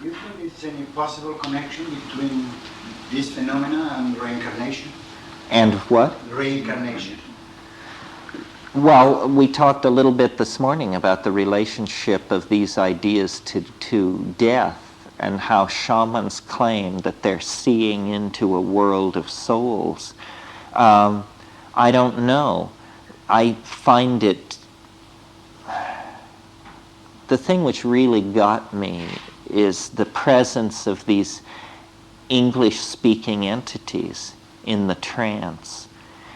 Do you think there's any possible connection between this phenomena and reincarnation? And what? Reincarnation. Well, we talked a little bit this morning about the relationship of these ideas to death, and how shamans claim that they're seeing into a world of souls. I don't know. I find it... The thing which really got me is the presence of these English-speaking entities in the trance.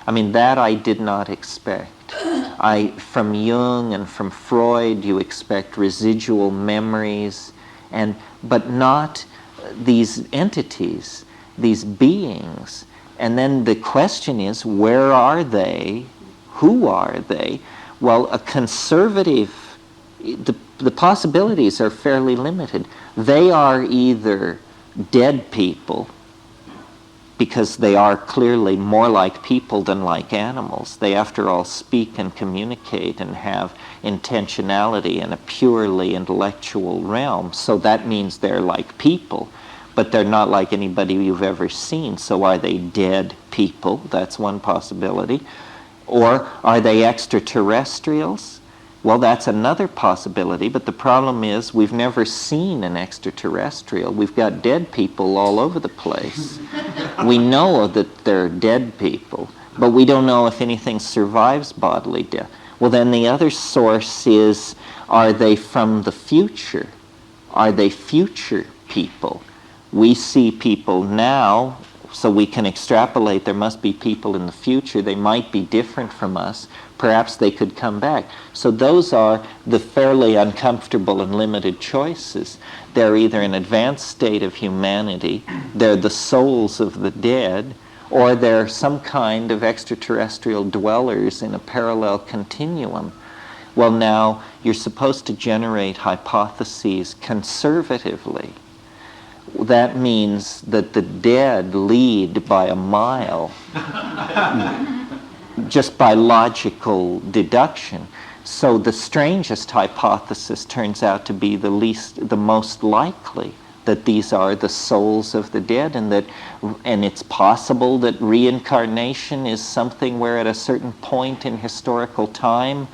I mean, that I did not expect. From Jung and from Freud, you expect residual memories, but not these entities, these beings. And then the question is, where are they? Who are they? Well, a conservative, the possibilities are fairly limited. They are either dead people, because they are clearly more like people than like animals. They, after all, speak and communicate and have intentionality in a purely intellectual realm. So that means they're like people, but they're not like anybody you've ever seen. So are they dead people? That's one possibility. Or are they extraterrestrials? Well, that's another possibility, but the problem is we've never seen an extraterrestrial. We've got dead people all over the place. We know that they're dead people, but we don't know if anything survives bodily death. Well, then the other source is, are they from the future? Are they future people? We see people now, so we can extrapolate there must be people in the future. They might be different from us. Perhaps they could come back. So those are the fairly uncomfortable and limited choices. They're either an advanced state of humanity, they're the souls of the dead, or they're some kind of extraterrestrial dwellers in a parallel continuum. Well, now, you're supposed to generate hypotheses conservatively. That means that the dead lead by a mile, just by logical deduction. So the strangest hypothesis turns out to be the most likely, that these are the souls of the dead, and it's possible that reincarnation is something where at a certain point in historical time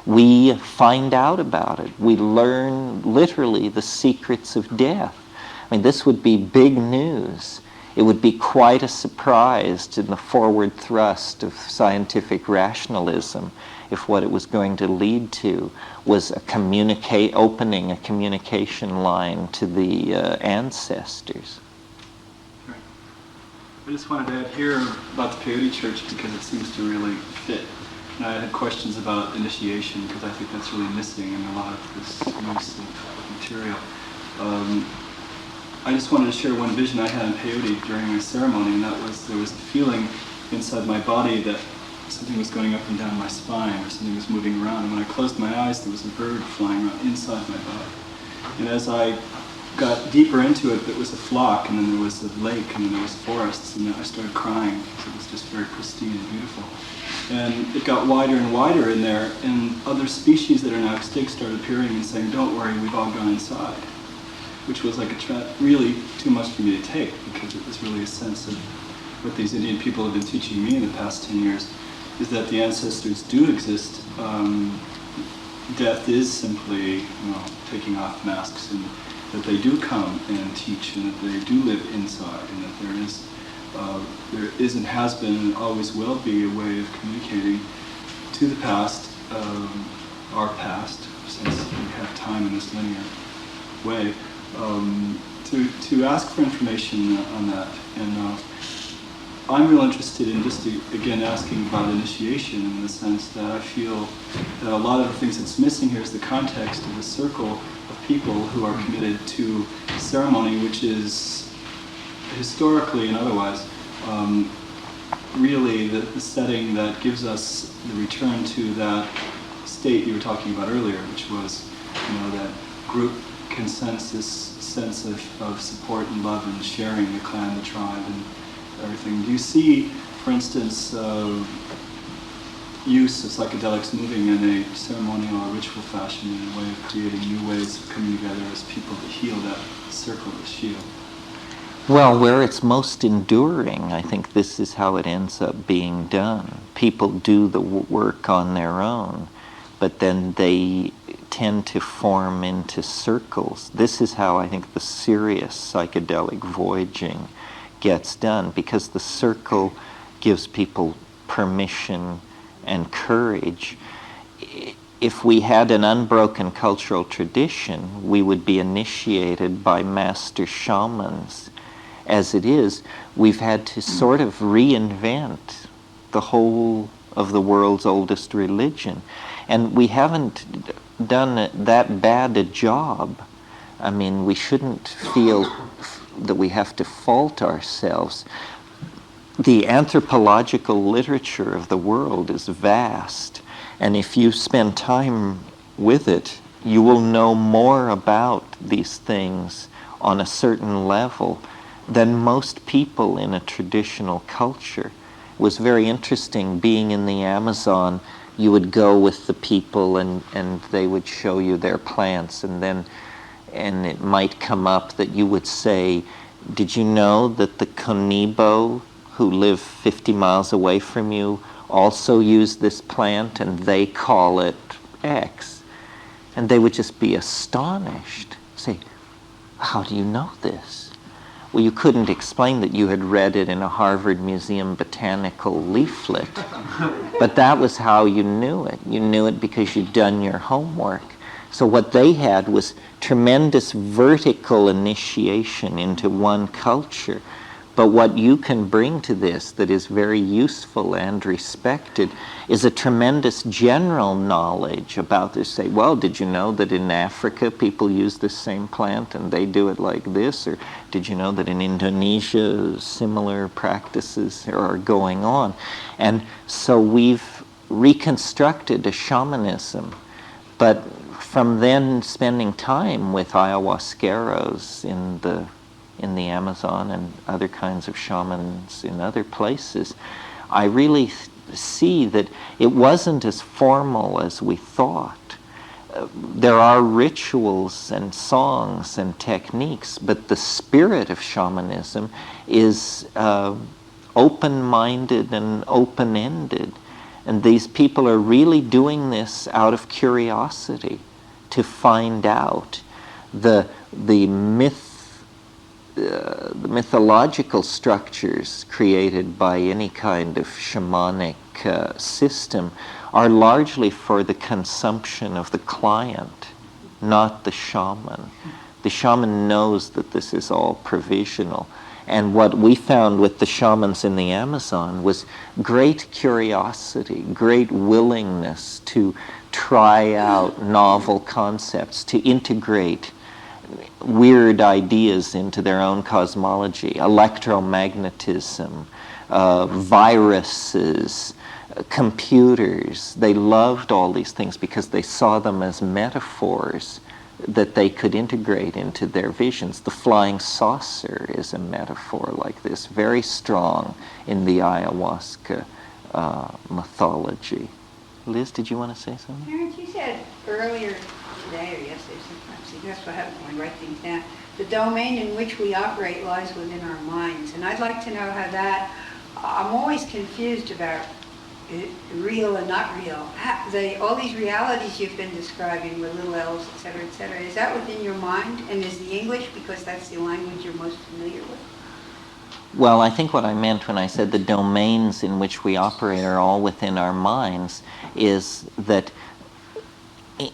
we find out about it. We learn literally the secrets of death. I mean, this would be big news. It would be quite a surprise in the forward thrust of scientific rationalism if what it was going to lead to was opening a communication line to the ancestors. Right. I just wanted to add here about the Peyote Church because it seems to really fit. And I had questions about initiation because I think that's really missing in a lot of this use of material. I just wanted to share one vision I had in peyote during my ceremony, and that was there was a feeling inside my body that something was going up and down my spine, or something was moving around. And when I closed my eyes, there was a bird flying around inside my body. And as I got deeper into it, there was a flock, and then there was a lake, and then there was forests, and then I started crying because it was just very pristine and beautiful. And it got wider and wider in there, and other species that are now extinct started appearing and saying, "Don't worry, we've all gone inside." Which was like really too much for me to take, because it was really a sense of what these Indian people have been teaching me in the past 10 years, is that the ancestors do exist. Death is simply taking off masks, and that they do come and teach, and that they do live inside, and that there is and has been and always will be a way of communicating to the past, our past, since we have time in this linear way. To ask for information on that. And I'm real interested in just, again, asking about initiation, in the sense that I feel that a lot of the things that's missing here is the context of a circle of people who are committed to ceremony, which is historically and otherwise really the setting that gives us the return to that state you were talking about earlier, which was that group consensus sense of support and love and sharing, the clan, the tribe, and everything. Do you see, for instance, use of psychedelics moving in a ceremonial or ritual fashion in a way of creating new ways of coming together as people to heal that circle of shield. Well, where it's most enduring, I think this is how it ends up being done. People do the work on their own, but then they tend to form into circles. This is how I think the serious psychedelic voyaging gets done, because the circle gives people permission and courage. If we had an unbroken cultural tradition, we would be initiated by master shamans. As it is, we've had to sort of reinvent the whole of the world's oldest religion. And we haven't done that bad a job. I mean, we shouldn't feel that we have to fault ourselves. The anthropological literature of the world is vast, and if you spend time with it, you will know more about these things on a certain level than most people in a traditional culture. It was very interesting being in the Amazon. You would go with the people and they would show you their plants, and it might come up that you would say, did you know that the Conibo who live 50 miles away from you also use this plant and they call it X? And they would just be astonished. Say, how do you know this? Well, you couldn't explain that you had read it in a Harvard Museum botanical leaflet, but that was how you knew it. You knew it because you'd done your homework. So what they had was tremendous vertical initiation into one culture. But what you can bring to this that is very useful and respected is a tremendous general knowledge about this. Say, well, did you know that in Africa people use this same plant and they do it like this? Or did you know that in Indonesia similar practices are going on? And so we've reconstructed a shamanism, but from then spending time with ayahuasqueros in the Amazon and other kinds of shamans in other places, I really see that it wasn't as formal as we thought. There are rituals and songs and techniques, but the spirit of shamanism is open-minded and open-ended. And these people are really doing this out of curiosity to find out the mythological structures created by any kind of shamanic system are largely for the consumption of the client, not the shaman. The shaman knows that this is all provisional. And what we found with the shamans in the Amazon was great curiosity, great willingness to try out novel concepts, to integrate weird ideas into their own cosmology, electromagnetism, viruses, computers. They loved all these things because they saw them as metaphors that they could integrate into their visions. The flying saucer is a metaphor like this, very strong in the ayahuasca mythology. Liz, did you want to say something? Terence, you said earlier today or yesterday, sometimes, I guess what happens when we write things down, the domain in which we operate lies within our minds. And I'd like to know how that, I'm always confused about real and not real. All these realities you've been describing with little L's, et cetera, is that within your mind? And is the English, because that's the language you're most familiar with? Well, I think what I meant when I said the domains in which we operate are all within our minds is that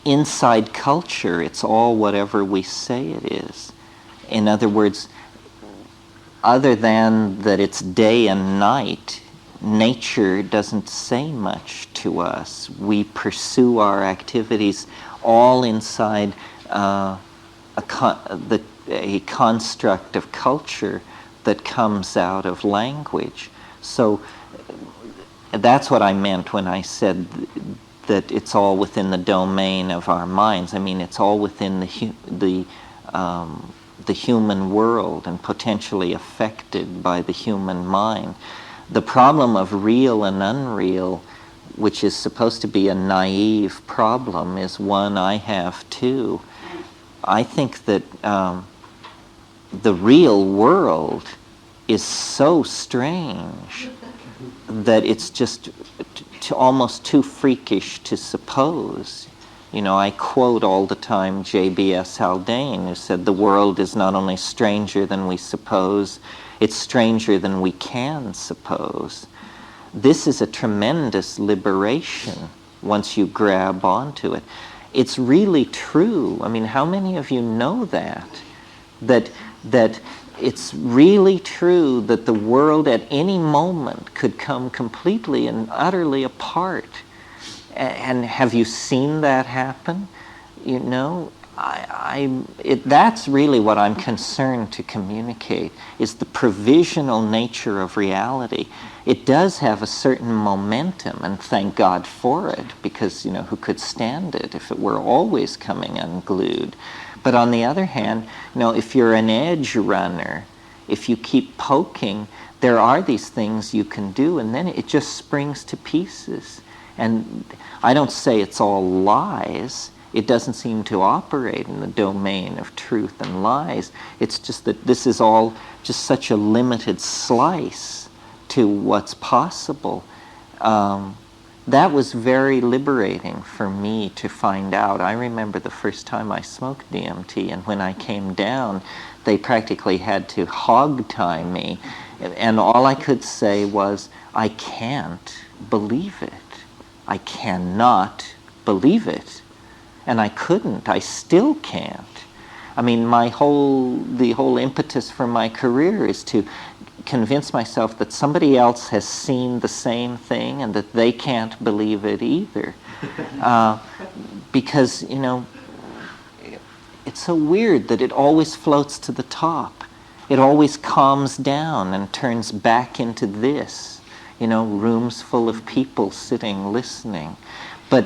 inside culture, it's all whatever we say it is. In other words, other than that it's day and night, nature doesn't say much to us. We pursue our activities all inside a construct of culture that comes out of language. So that's what I meant when I said that it's all within the domain of our minds. I mean, it's all within the human world and potentially affected by the human mind. The problem of real and unreal which is supposed to be a naive problem, is one I have too. I think that the real world is so strange that it's just almost too freakish to suppose. You know, I quote all the time J.B.S. Haldane, who said, "The world is not only stranger than we suppose, it's stranger than we can suppose." This is a tremendous liberation once you grab onto it. It's really true. I mean, how many of you know that? That it's really true that the world at any moment could come completely and utterly apart. And have you seen that happen? You know, that's really what I'm concerned to communicate, is the provisional nature of reality. It does have a certain momentum, and thank God for it, because, you know, who could stand it if it were always coming unglued? But on the other hand, you know, if you're an edge runner, if you keep poking, there are these things you can do, and then it just springs to pieces. And I don't say it's all lies. It doesn't seem to operate in the domain of truth and lies. It's just that this is all just such a limited slice to what's possible. That was very liberating for me to find out. I remember the first time I smoked DMT, and when I came down, they practically had to hog-tie me. And all I could say was, I can't believe it. I cannot believe it. And I couldn't. I still can't. I mean, the whole impetus for my career is to convince myself that somebody else has seen the same thing and that they can't believe it either. Because, you know, it's so weird that it always floats to the top. It always calms down and turns back into this. You know, rooms full of people sitting, listening. But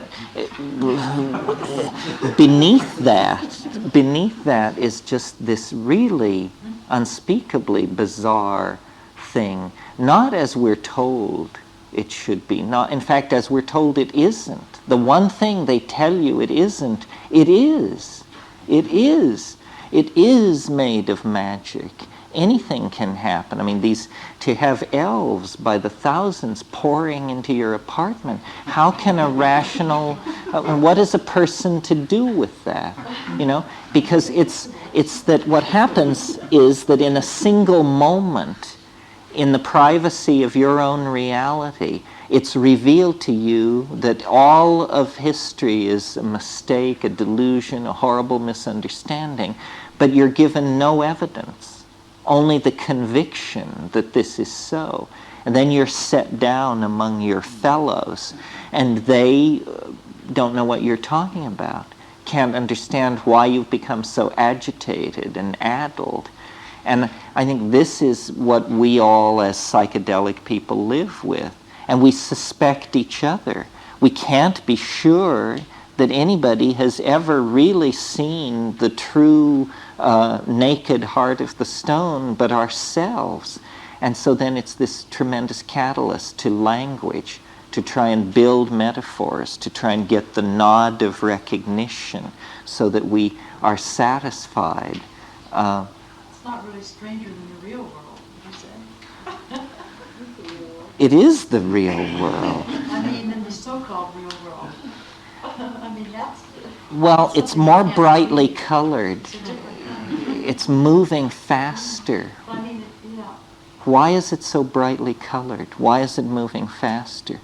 beneath that is just this really unspeakably bizarre thing. Not as we're told it should be. Not, in fact, as we're told it isn't. The one thing they tell you it isn't, it is. It is. It is made of magic. Anything can happen. I mean, to have elves by the thousands pouring into your apartment, how can a rational, what is a person to do with that? You know, because it's that what happens is that in a single moment, in the privacy of your own reality, it's revealed to you that all of history is a mistake, a delusion, a horrible misunderstanding, but you're given no evidence. Only the conviction that this is so. And then you're set down among your fellows, and they don't know what you're talking about, can't understand why you've become so agitated and addled. And I think this is what we all as psychedelic people live with. And we suspect each other. We can't be sure that anybody has ever really seen the true naked heart of the stone but ourselves. And so then it's this tremendous catalyst to language, to try and build metaphors, to try and get the nod of recognition so that we are satisfied. It's not really stranger than the real world, would you say? It is the real world. I mean, in the so-called real world. I mean, that's... Well, it's more brightly colored. It's moving faster. I mean, yeah. Why is it so brightly colored? Why is it moving faster?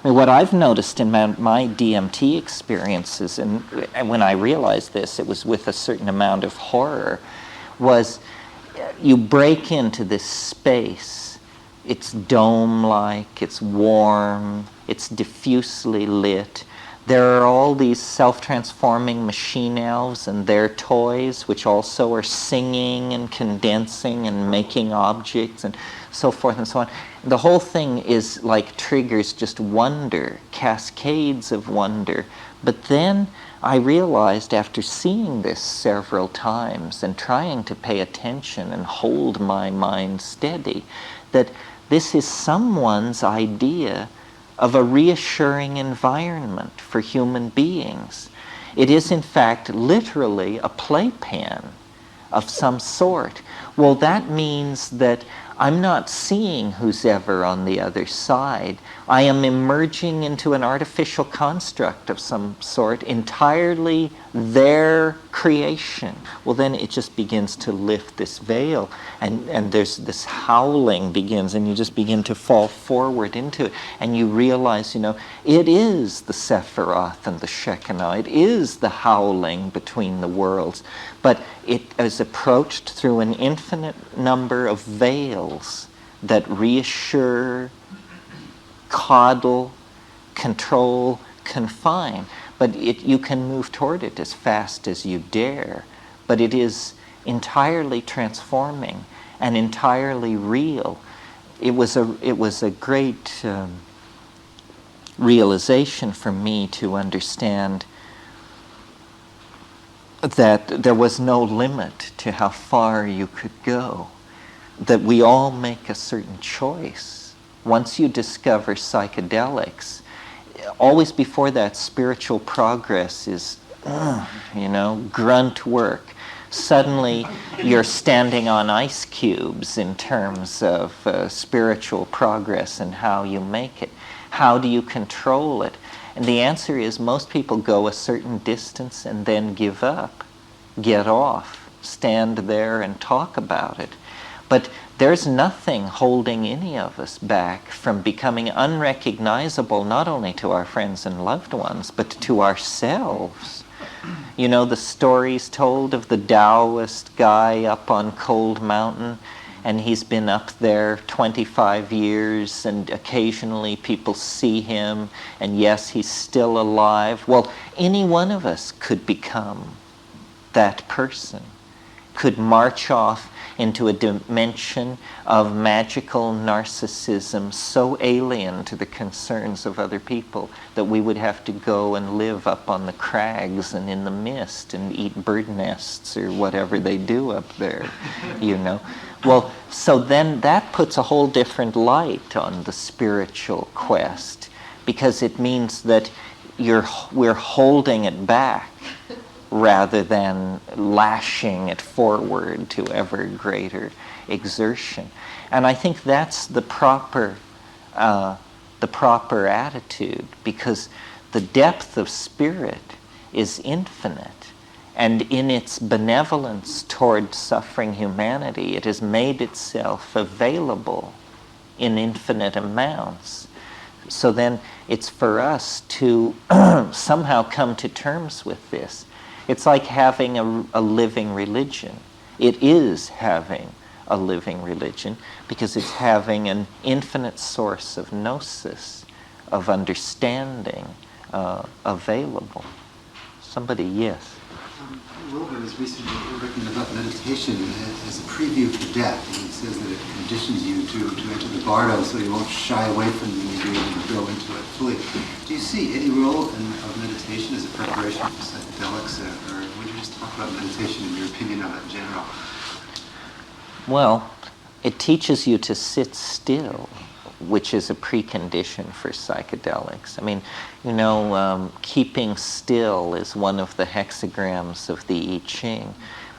I mean, what I've noticed in my DMT experiences, and when I realized this, it was with a certain amount of horror, was you break into this space. It's dome-like, it's warm, it's diffusely lit. There are all these self-transforming machine elves and their toys, which also are singing and condensing and making objects and so forth and so on. The whole thing is like triggers just wonder, cascades of wonder. But then I realized after seeing this several times and trying to pay attention and hold my mind steady, that this is someone's idea of a reassuring environment for human beings. It is, in fact, literally a playpen of some sort. Well, that means that I'm not seeing who's ever on the other side. I am emerging into an artificial construct of some sort, entirely their creation. Well, then it just begins to lift this veil, and there's this howling begins, and you just begin to fall forward into it, and you realize, it is the Sephiroth and the Shekinah. It is the howling between the worlds, but it is approached through an infinite number of veils that reassure, coddle, control, confine. But you can move toward it as fast as you dare. But it is entirely transforming and entirely real. It was a great realization for me to understand that there was no limit to how far you could go, that we all make a certain choice. Once you discover psychedelics, always before that, spiritual progress is, grunt work. Suddenly, you're standing on ice cubes in terms of spiritual progress and how you make it. How do you control it? And the answer is most people go a certain distance and then give up, get off, stand there and talk about it. But there's nothing holding any of us back from becoming unrecognizable, not only to our friends and loved ones, but to ourselves. The stories told of the Taoist guy up on Cold Mountain, and he's been up there 25 years, and occasionally people see him, and yes, he's still alive. Well, any one of us could become that person, could march off into a dimension of magical narcissism so alien to the concerns of other people that we would have to go and live up on the crags and in the mist and eat bird nests or whatever they do up there, Well, so then that puts a whole different light on the spiritual quest, because it means that we're holding it back rather than lashing it forward to ever greater exertion. And I think that's the proper attitude, because the depth of spirit is infinite. And in its benevolence toward suffering humanity, it has made itself available in infinite amounts. So then it's for us to somehow come to terms with this. It's like having a living religion. It is having a living religion because it's having an infinite source of gnosis, of understanding available. Somebody, yes? Wilbur has recently written about meditation as a preview for death. And he says that it conditions you to enter the bardo so you won't shy away from them and be able to go into it fully. Do you see any role of meditation as a preparation for psychedelics, or would you just talk about meditation and your opinion of it in general? Well, it teaches you to sit still, which is a precondition for psychedelics. I mean, keeping still is one of the hexagrams of the I Ching.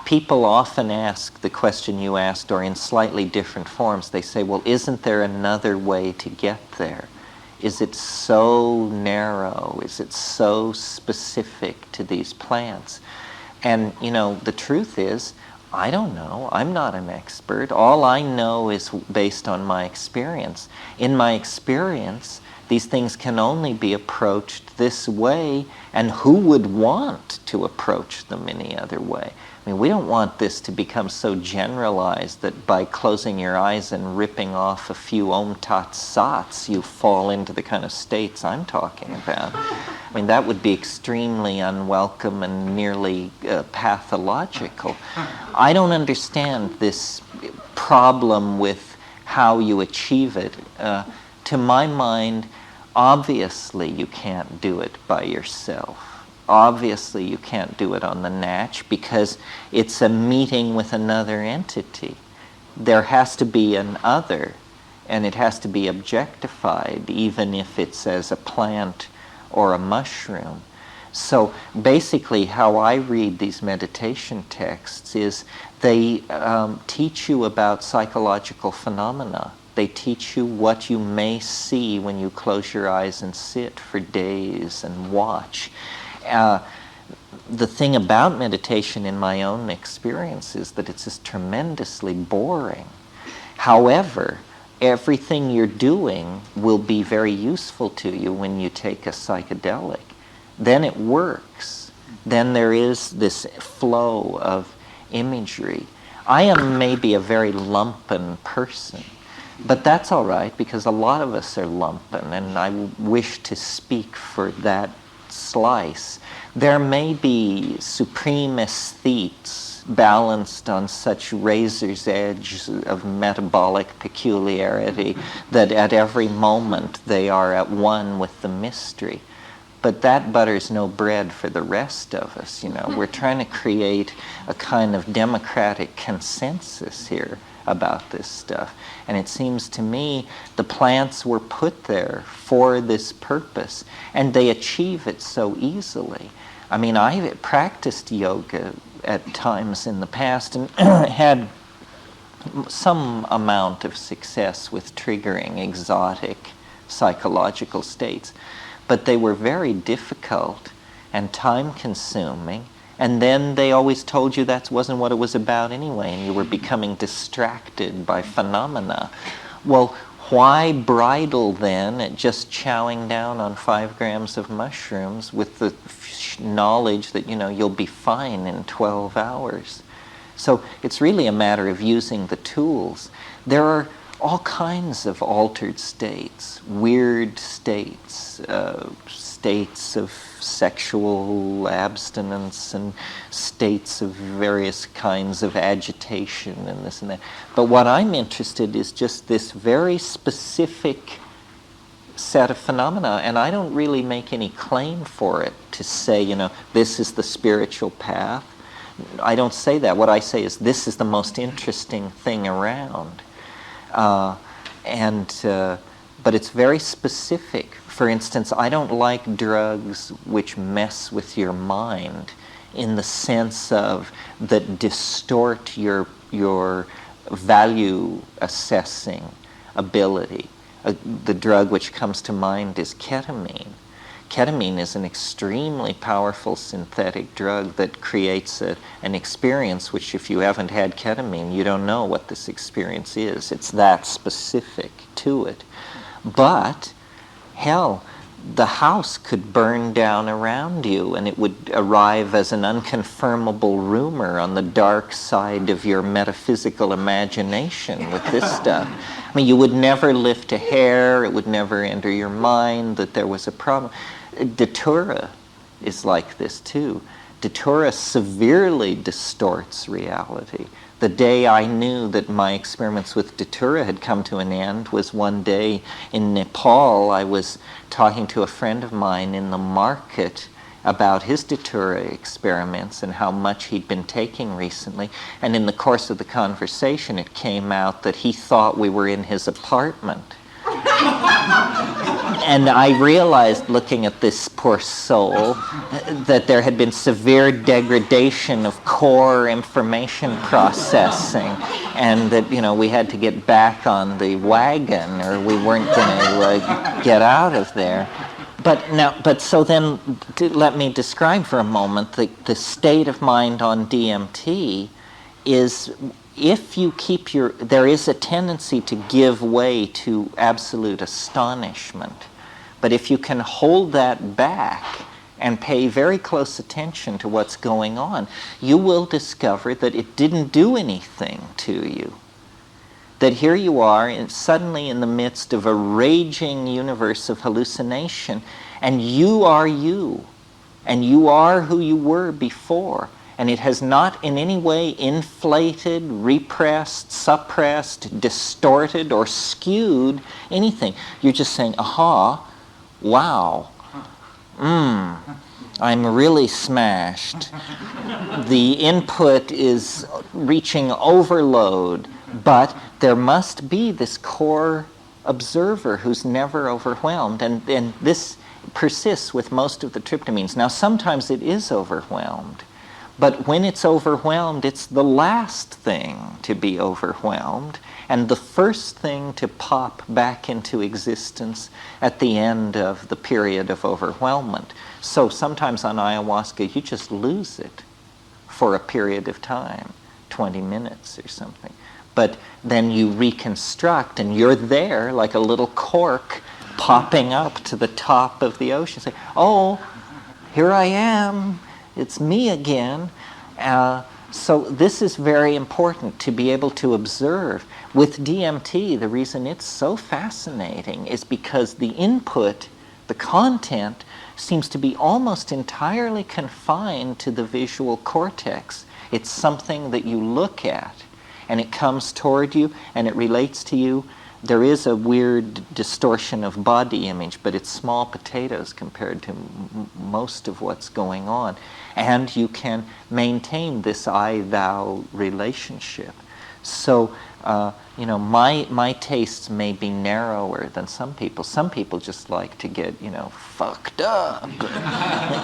People often ask the question you asked, or in slightly different forms. They say, well, isn't there another way to get there? Is it so narrow? Is it so specific to these plants? And, the truth is, I don't know. I'm not an expert. All I know is based on my experience. In my experience, these things can only be approached this way, and who would want to approach them any other way? I mean, we don't want this to become so generalized that by closing your eyes and ripping off a few Om Tat Sats, you fall into the kind of states I'm talking about. I mean, that would be extremely unwelcome and nearly pathological. I don't understand this problem with how you achieve it. To my mind, obviously you can't do it by yourself. Obviously you can't do it on the natch because it's a meeting with another entity. There has to be an other, and it has to be objectified, even if it's as a plant or a mushroom. So basically how I read these meditation texts is they teach you about psychological phenomena. They teach you what you may see when you close your eyes and sit for days and watch. The thing about meditation in my own experience is that it's just tremendously boring. However, everything you're doing will be very useful to you when you take a psychedelic. Then it works. Then there is this flow of imagery. I am maybe a very lumpen person, but that's all right because a lot of us are lumpen, and I wish to speak for that slice. There may be supreme aesthetes balanced on such razor's edge of metabolic peculiarity that at every moment they are at one with the mystery. But that butters no bread for the rest of us, you know. We're trying to create a kind of democratic consensus here about this stuff. And it seems to me the plants were put there for this purpose, and they achieve it so easily. I mean, I practiced yoga at times in the past and had some amount of success with triggering exotic psychological states. But they were very difficult and time-consuming, and then they always told you that wasn't what it was about anyway, and you were becoming distracted by phenomena. Well, why bridle then at just chowing down on 5 grams of mushrooms with the knowledge that, you know, you'll be fine in 12 hours? So it's really a matter of using the tools. There are all kinds of altered states, weird states, states of sexual abstinence and states of various kinds of agitation and this and that. But what I'm interested in is just this very specific set of phenomena, and I don't really make any claim for it to say, you know, this is the spiritual path. I don't say that. What I say is this is the most interesting thing around. But it's very specific. For instance, I don't like drugs which mess with your mind in the sense of that distort your value assessing ability. The drug which comes to mind is ketamine. Ketamine is an extremely powerful synthetic drug that creates an experience which, if you haven't had ketamine, you don't know what this experience is. It's that specific to it. But, hell, the house could burn down around you and it would arrive as an unconfirmable rumor on the dark side of your metaphysical imagination with this stuff. I mean, you would never lift a hair, it would never enter your mind that there was a problem. Datura is like this too. Datura severely distorts reality. The day I knew that my experiments with Datura had come to an end was one day in Nepal. I was talking to a friend of mine in the market about his Datura experiments and how much he'd been taking recently. And in the course of the conversation, it came out that he thought we were in his apartment. And I realized, looking at this poor soul, that there had been severe degradation of core information processing, and that, you know, we had to get back on the wagon or we weren't going to get out of there. But so then, let me describe for a moment the state of mind on DMT is, if you keep there is a tendency to give way to absolute astonishment. But if you can hold that back and pay very close attention to what's going on, you will discover that it didn't do anything to you. That here you are suddenly in the midst of a raging universe of hallucination, and you are you, and you are who you were before. And it has not in any way inflated, repressed, suppressed, distorted, or skewed anything. You're just saying, aha, wow, I'm really smashed. The input is reaching overload, but there must be this core observer who's never overwhelmed. And this persists with most of the tryptamines. Now, sometimes it is overwhelmed, but when it's overwhelmed, it's the last thing to be overwhelmed and the first thing to pop back into existence at the end of the period of overwhelmment. So sometimes on ayahuasca, you just lose it for a period of time, 20 minutes or something. But then you reconstruct and you're there like a little cork popping up to the top of the ocean. Say, oh, here I am. It's me again. So this is very important to be able to observe. With DMT, the reason it's so fascinating is because the input, the content, seems to be almost entirely confined to the visual cortex. It's something that you look at, and it comes toward you, and it relates to you. There is a weird distortion of body image, but it's small potatoes compared to most of what's going on. And you can maintain this I-thou relationship. So, my tastes may be narrower than some people. Some people just like to get, fucked up.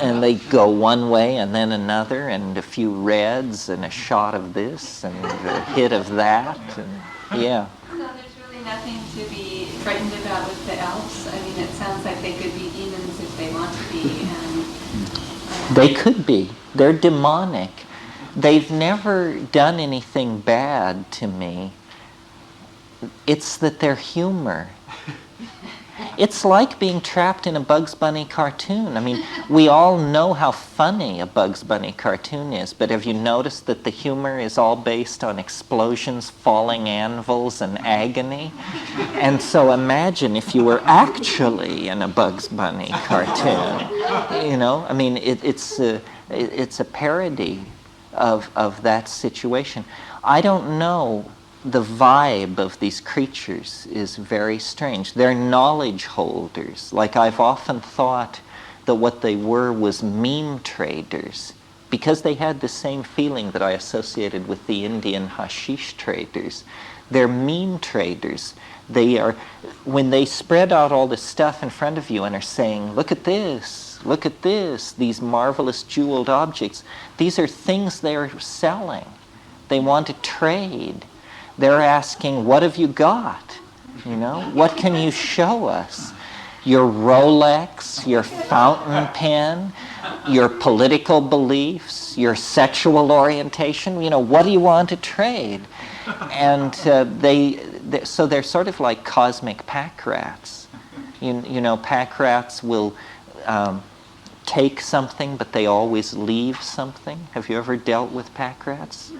And they go one way and then another, and a few reds and a shot of this and a hit of that. And, yeah. So there's really nothing to be frightened about with the elves? I mean, it sounds like they could be demons if they want to be. And, They could be. They're demonic. They've never done anything bad to me. It's that they're humor. It's like being trapped in a Bugs Bunny cartoon. I mean, we all know how funny a Bugs Bunny cartoon is, but have you noticed that the humor is all based on explosions, falling anvils, and agony? And so imagine if you were actually in a Bugs Bunny cartoon. I mean, it's a parody of that situation. I don't know. The vibe of these creatures is very strange. They're knowledge holders. Like, I've often thought that what they were was meme traders, because they had the same feeling that I associated with the Indian hashish traders. They're meme traders. They are, when they spread out all this stuff in front of you and are saying, look at this, these marvelous jeweled objects, these are things they're selling. They want to trade. They're asking, what have you got? What can you show us? Your Rolex, your fountain pen, your political beliefs, your sexual orientation, what do you want to trade? And so they're sort of like cosmic pack rats. Pack rats will take something, but they always leave something. Have you ever dealt with pack rats?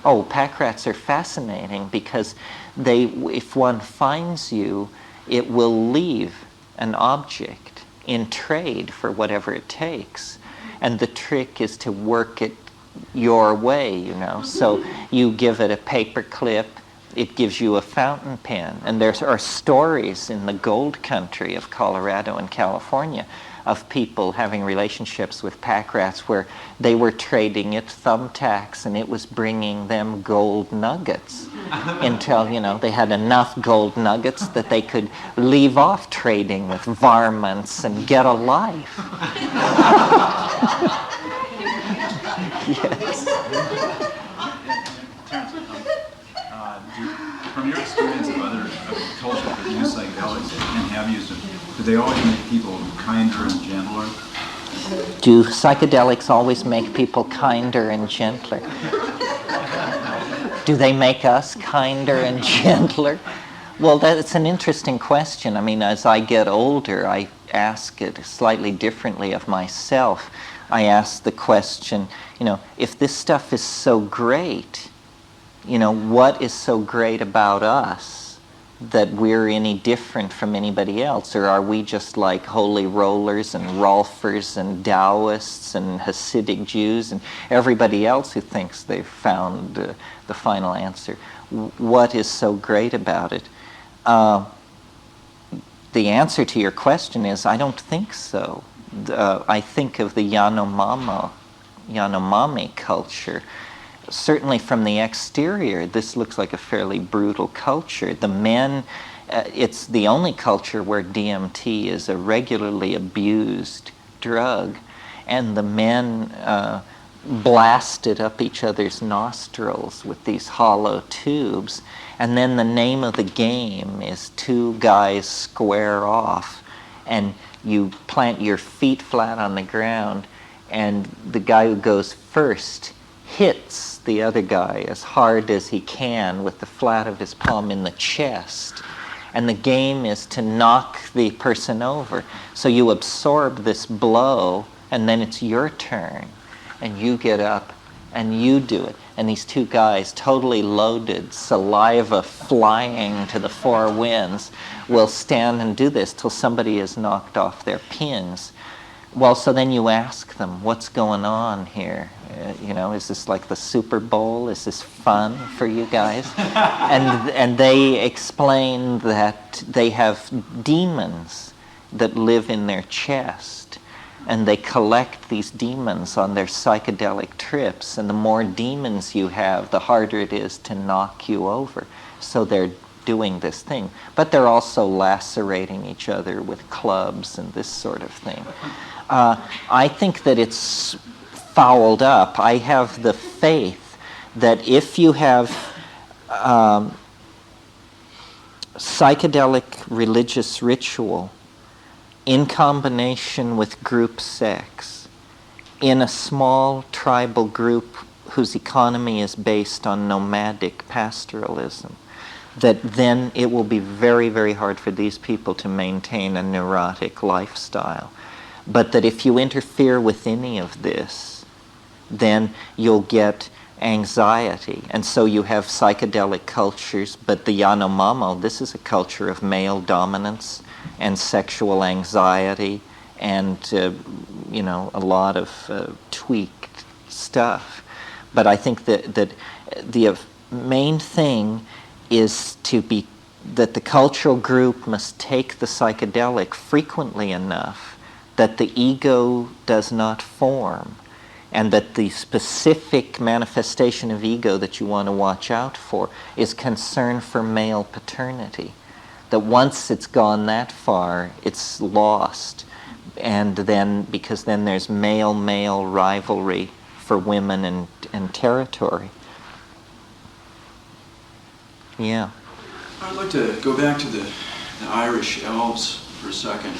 Oh, pack rats are fascinating because if one finds you, it will leave an object in trade for whatever it takes. And the trick is to work it your way, So you give it a paper clip, it gives you a fountain pen. And there are stories in the gold country of Colorado and California of people having relationships with pack rats where they were trading it thumbtacks and it was bringing them gold nuggets until, they had enough gold nuggets that they could leave off trading with varmints and get a life. Yes. Terence, from your experience of other cultures that use psychedelics and have used them, do they always make people kinder and gentler? Do psychedelics always make people kinder and gentler? Do they make us kinder and gentler? Well, that's an interesting question. I mean, as I get older, I ask it slightly differently of myself. I ask the question, if this stuff is so great, what is so great about us that we're any different from anybody else? Or are we just like holy rollers and Rolfers and Taoists and Hasidic Jews and everybody else who thinks they've found the final answer? What is so great about it? The answer to your question is, I don't think so. I think of the Yanomami culture. Certainly from the exterior, this looks like a fairly brutal culture. The men it's the only culture where DMT is a regularly abused drug, and the men blasted up each other's nostrils with these hollow tubes, and then the name of the game is two guys square off, and you plant your feet flat on the ground, and the guy who goes first hits the other guy as hard as he can with the flat of his palm in the chest. And the game is to knock the person over. So you absorb this blow, and then it's your turn. And you get up, and you do it. And these two guys, totally loaded, saliva flying to the four winds, will stand and do this till somebody is knocked off their pins. Well, so then you ask them, what's going on here? Is this like the Super Bowl? Is this fun for you guys? And they explain that they have demons that live in their chest, and they collect these demons on their psychedelic trips, and the more demons you have, the harder it is to knock you over. So they're doing this thing. But they're also lacerating each other with clubs and this sort of thing. I think that it's fouled up. I have the faith that if you have psychedelic religious ritual in combination with group sex in a small tribal group whose economy is based on nomadic pastoralism, that then it will be very, very hard for these people to maintain a neurotic lifestyle. But that if you interfere with any of this, then you'll get anxiety. And so you have psychedelic cultures, but the Yanomamo, this is a culture of male dominance and sexual anxiety and, a lot of tweaked stuff. But I think that the main thing is that the cultural group must take the psychedelic frequently enough that the ego does not form, and that the specific manifestation of ego that you want to watch out for is concern for male paternity. That once it's gone that far, it's lost. And then, because then there's male-male rivalry for women and territory. Yeah. I'd like to go back to the Irish elves for a second.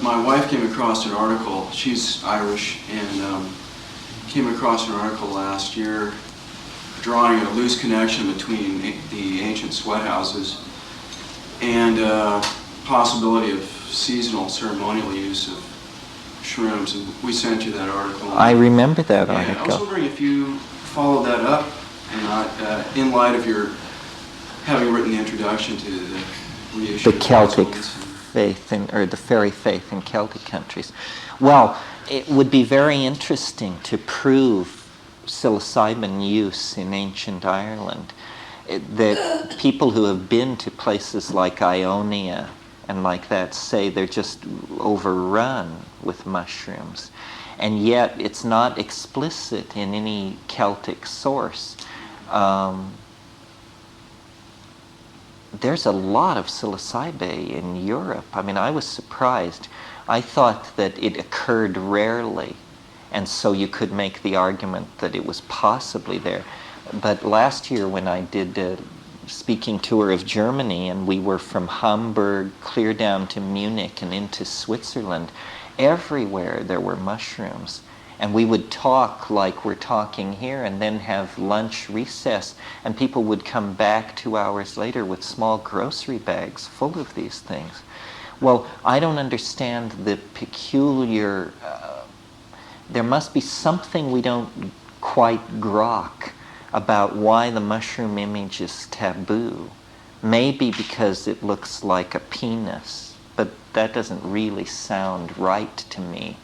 My wife came across an article, she's Irish, and came across an article last year drawing a loose connection between the ancient sweat houses and possibility of seasonal ceremonial use of shrooms. And we sent you that article. I remember that article. I was wondering if you followed that up or not, in light of your having written the introduction to the reissue. The Celtic faith, or the fairy faith in Celtic countries. Well, it would be very interesting to prove psilocybin use in ancient Ireland. That people who have been to places like Ionia and like that say they're just overrun with mushrooms. And yet it's not explicit in any Celtic source. There's a lot of psilocybe in Europe. I mean, I was surprised. I thought that it occurred rarely, and so you could make the argument that it was possibly there. But last year when I did a speaking tour of Germany, and we were from Hamburg clear down to Munich and into Switzerland, everywhere there were mushrooms. And we would talk like we're talking here and then have lunch recess, and people would come back 2 hours later with small grocery bags full of these things. Well, I don't understand the peculiar, there must be something we don't quite grok about why the mushroom image is taboo. Maybe because it looks like a penis, but that doesn't really sound right to me.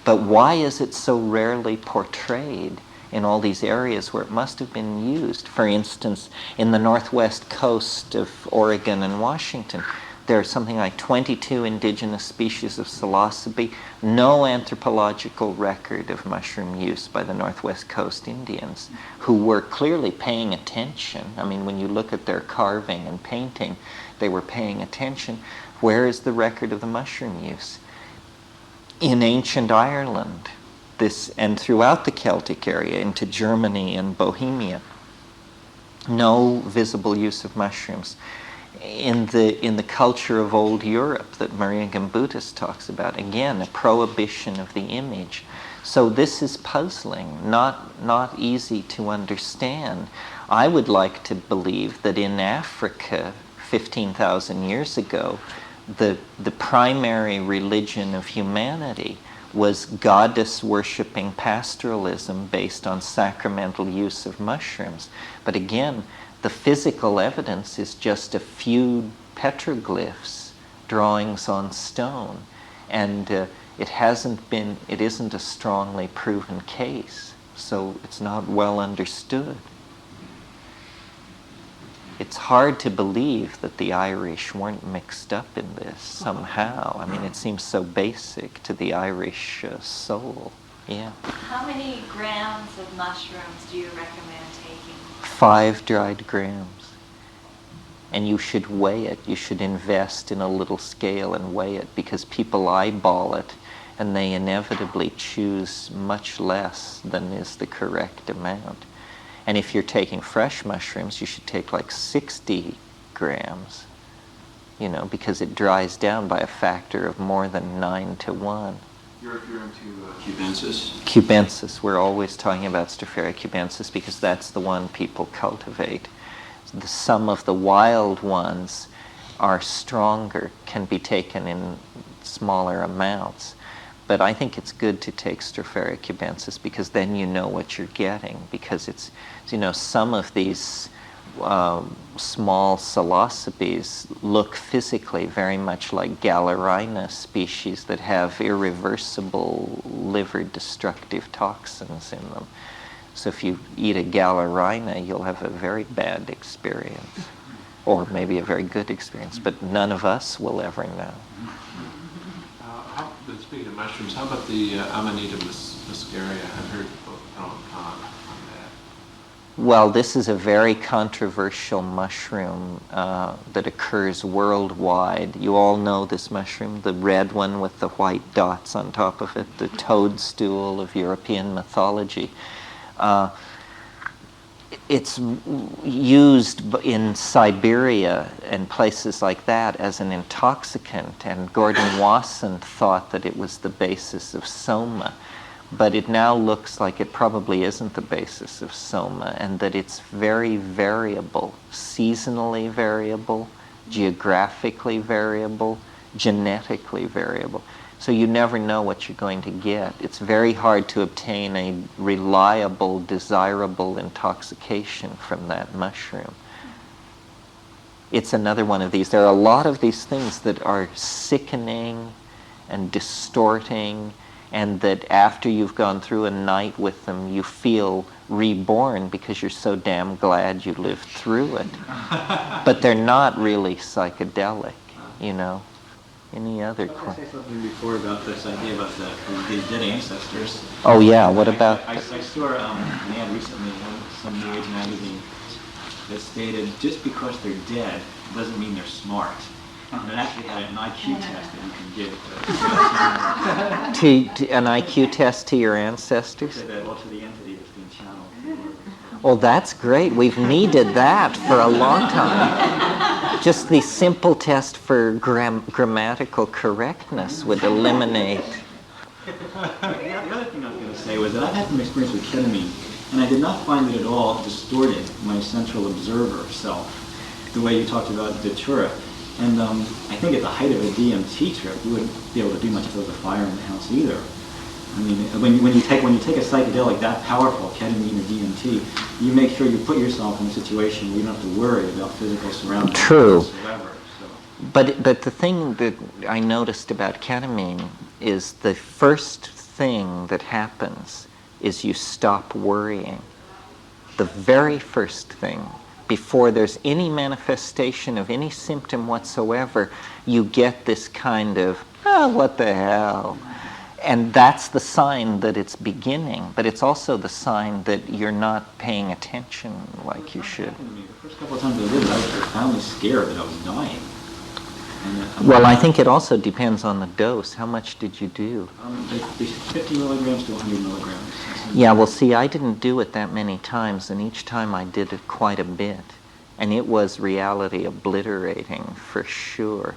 But why is it so rarely portrayed in all these areas where it must have been used? For instance, in the northwest coast of Oregon and Washington, There are something like 22 indigenous species of psilocybe, no anthropological record of mushroom use by the Northwest Coast Indians, who were clearly paying attention. I mean, when you look at their carving and painting, they were paying attention. Where is the record of the mushroom use? In ancient Ireland, and throughout the Celtic area, into Germany and Bohemia, no visible use of mushrooms. In the culture of old Europe that Maria Gimbutas talks about, again, a prohibition of the image. So this is puzzling, not easy to understand. I would like to believe that in Africa, 15,000 years ago, the primary religion of humanity was goddess-worshipping pastoralism based on sacramental use of mushrooms. But again, the physical evidence is just a few petroglyphs, drawings on stone, and it isn't a strongly proven case, so it's not well understood. It's hard to believe that the Irish weren't mixed up in this somehow. I mean, it seems so basic to the Irish soul. Yeah. How many grams of mushrooms do you recommend taking? 5 dried grams. And you should weigh it. You should invest in a little scale and weigh it, because people eyeball it and they inevitably choose much less than is the correct amount. And if you're taking fresh mushrooms, you should take like 60 grams, because it dries down by a factor of more than 9 to 1. You're referring to cubensis? Cubensis. We're always talking about Stropharia cubensis because that's the one people cultivate. Some of the wild ones are stronger, can be taken in smaller amounts. But I think it's good to take Stropharia cubensis because then you know what you're getting, because it's, some of these small psilocybes look physically very much like Galerina species that have irreversible liver-destructive toxins in them. So if you eat a Galerina, you'll have a very bad experience, or maybe a very good experience, but none of us will ever know. Speaking of mushrooms, how about the Amanita muscaria? I've heard people comment on that. Well, this is a very controversial mushroom that occurs worldwide. You all know this mushroom, the red one with the white dots on top of it, the toadstool of European mythology. It's used in Siberia and places like that as an intoxicant, and Gordon Wasson thought that it was the basis of soma, but it now looks like it probably isn't the basis of soma, and that it's very variable, seasonally variable, geographically variable, genetically variable. So you never know what you're going to get. It's very hard to obtain a reliable, desirable intoxication from that mushroom. It's another one of these. There are a lot of these things that are sickening and distorting, and that after you've gone through a night with them, you feel reborn because you're so damn glad you lived through it. But they're not really psychedelic, Any other I questions? say something before about this idea about these dead ancestors. Oh yeah, what about? I saw an ad recently in some New Age magazine that stated just because they're dead doesn't mean they're smart. And it actually had an IQ test that you can give To an IQ test to your ancestors? to the entity that's being channeled. Well, that's great. We've needed that for a long time. Just the simple test for grammatical correctness would eliminate. The other thing I was going to say was that I've had some experience with ketamine, and I did not find it at all distorted my central observer self, the way you talked about Datura. And I think at the height of a DMT trip, you wouldn't be able to do much if there was a fire in the house either. I mean, when you take a psychedelic that powerful, ketamine or DMT, you make sure you put yourself in a situation where you don't have to worry about physical surroundings. True. Whatsoever. So. But the thing that I noticed about ketamine is the first thing that happens is you stop worrying. The very first thing before there's any manifestation of any symptom whatsoever, you get this kind of, what the hell? And that's the sign that it's beginning, but it's also the sign that you're not paying attention like you should. The first couple of times I did it, I was profoundly scared that I was dying. Well, I think it also depends on the dose. How much did you do? 50 milligrams to 100 milligrams. Yeah, well, see, I didn't do it that many times, and each time I did it quite a bit. And it was reality obliterating, for sure.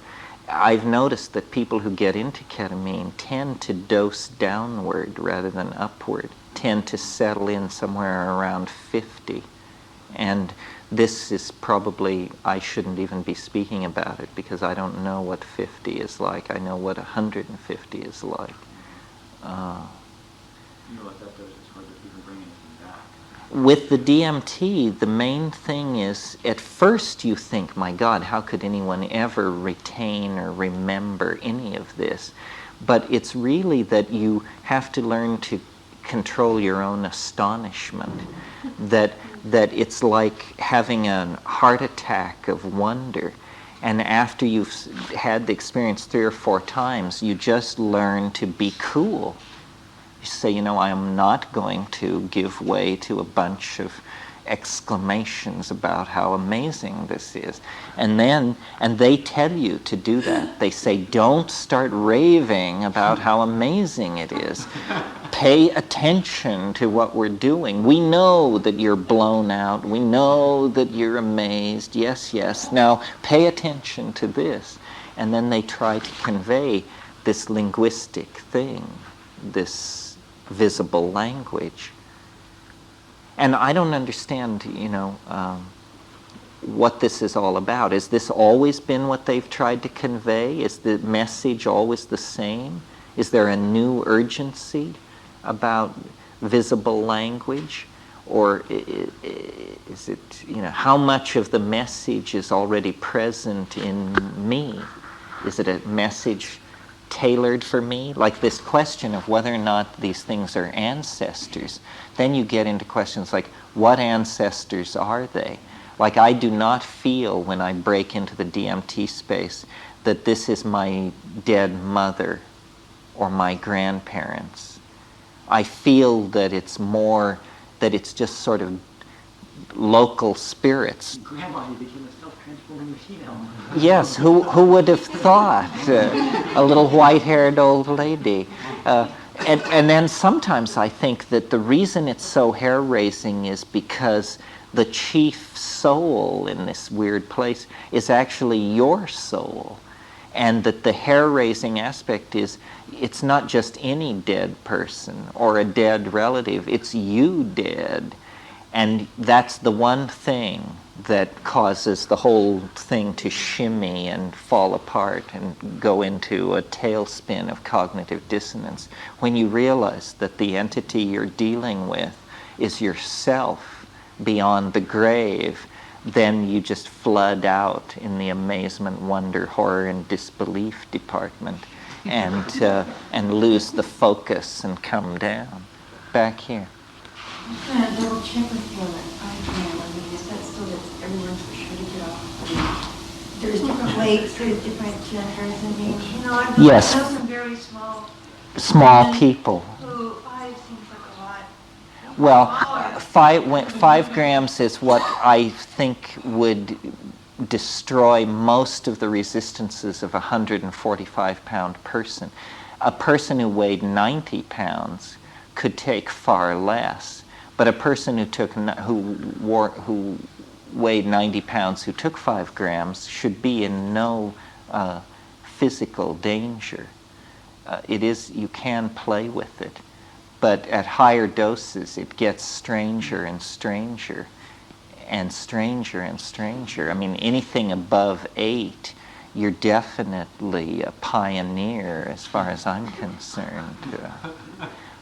I've noticed that people who get into ketamine tend to dose downward rather than upward, tend to settle in somewhere around 50. And this is probably, I shouldn't even be speaking about it because I don't know what 50 is like. I know what 150 is like. Like that dose, it's hard to even bring anything back. With the DMT, the main thing is, at first you think, my God, how could anyone ever retain or remember any of this? But it's really that you have to learn to control your own astonishment, that it's like having a heart attack of wonder. And after you've had the experience 3 or 4 times, you just learn to be cool. You say, I am not going to give way to a bunch of exclamations about how amazing this is. And they tell you to do that. They say, don't start raving about how amazing it is. Pay attention to what we're doing. We know that you're blown out. We know that you're amazed. Yes, yes. Now pay attention to this. And then they try to convey this linguistic thing, this visible language. And I don't understand, what this is all about. Has this always been what they've tried to convey? Is the message always the same? Is there a new urgency about visible language? Or is it, how much of the message is already present in me? Is it a message tailored for me? Like this question of whether or not these things are ancestors. Then you get into questions like, what ancestors are they? Like, I do not feel when I break into the DMT space that this is my dead mother or my grandparents. I feel that it's more, that it's just sort of local spirits. Grandma, you became a self-transforming machine. Yes, who would have thought? A little white-haired old lady. And then sometimes I think that the reason it's so hair-raising is because the chief soul in this weird place is actually your soul. And that the hair-raising aspect is, it's not just any dead person or a dead relative, it's you dead. And that's the one thing that causes the whole thing to shimmy and fall apart and go into a tailspin of cognitive dissonance. When you realize that the entity you're dealing with is yourself beyond the grave, then you just flood out in the amazement, wonder, horror, and disbelief department and lose the focus and come down. Back here. I'm gonna double check with you on that 5 gram. I mean, is that still that everyone's for sure to get off? There's different weights, there's different genders, and I've Yes. known some very Small women people. Who 5 seems like a lot. Well, 5 grams is what I think would destroy most of the resistances of a 145-pound person. A person who weighed 90 pounds could take far less, but a person who weighed 90 pounds who took 5 grams should be in no physical danger. You can play with it, but at higher doses it gets stranger and stranger and stranger and stranger. I mean, anything above 8, you're definitely a pioneer as far as I'm concerned.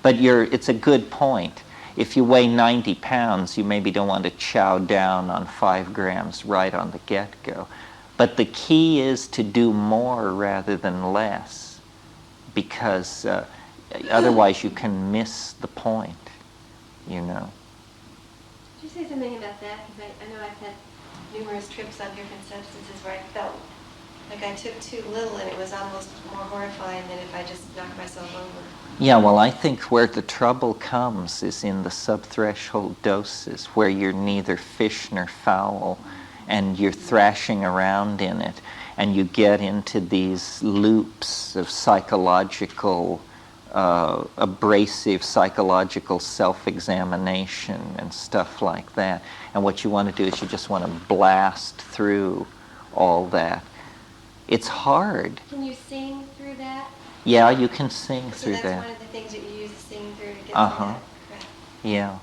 But it's a good point. If you weigh 90 pounds, you maybe don't want to chow down on 5 grams right on the get-go. But the key is to do more rather than less, because otherwise you can miss the point, Do you say something about that? Because I know I've had numerous trips on different substances where I felt like I took too little and it was almost more horrifying than if I just knocked myself over. Yeah, well, I think where the trouble comes is in the subthreshold doses, where you're neither fish nor fowl, and you're thrashing around in it, and you get into these loops of psychological, abrasive psychological self-examination and stuff like that. And what you want to do is you just want to blast through all that. It's hard. Can you sing through that? Yeah, you can sing So through that's that. one of the things that you use to sing through to get through Uh-huh. that crap. Yeah.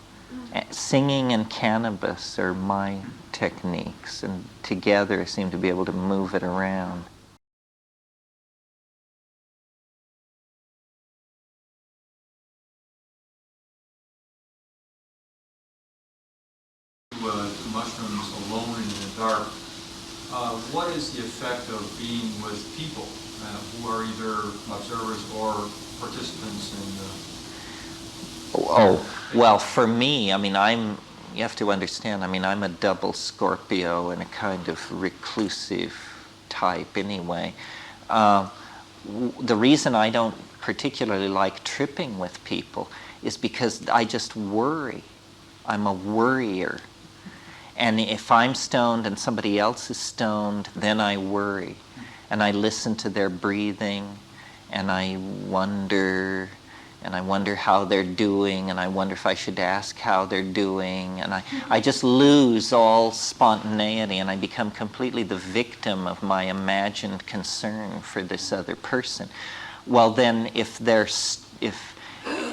Singing and cannabis are my techniques, and together I seem to be able to move it around. Mushrooms alone in the dark. What is the effect of being with people who are either observers or participants in the... Oh, well, for me, I mean, you have to understand, I mean, I'm a double Scorpio and a kind of reclusive type anyway. The reason I don't particularly like tripping with people is because I just worry. I'm a worrier. And if I'm stoned and somebody else is stoned, then I worry. And I listen to their breathing, and I wonder how they're doing, and I wonder if I should ask how they're doing, and I just lose all spontaneity, and I become completely the victim of my imagined concern for this other person. Well, then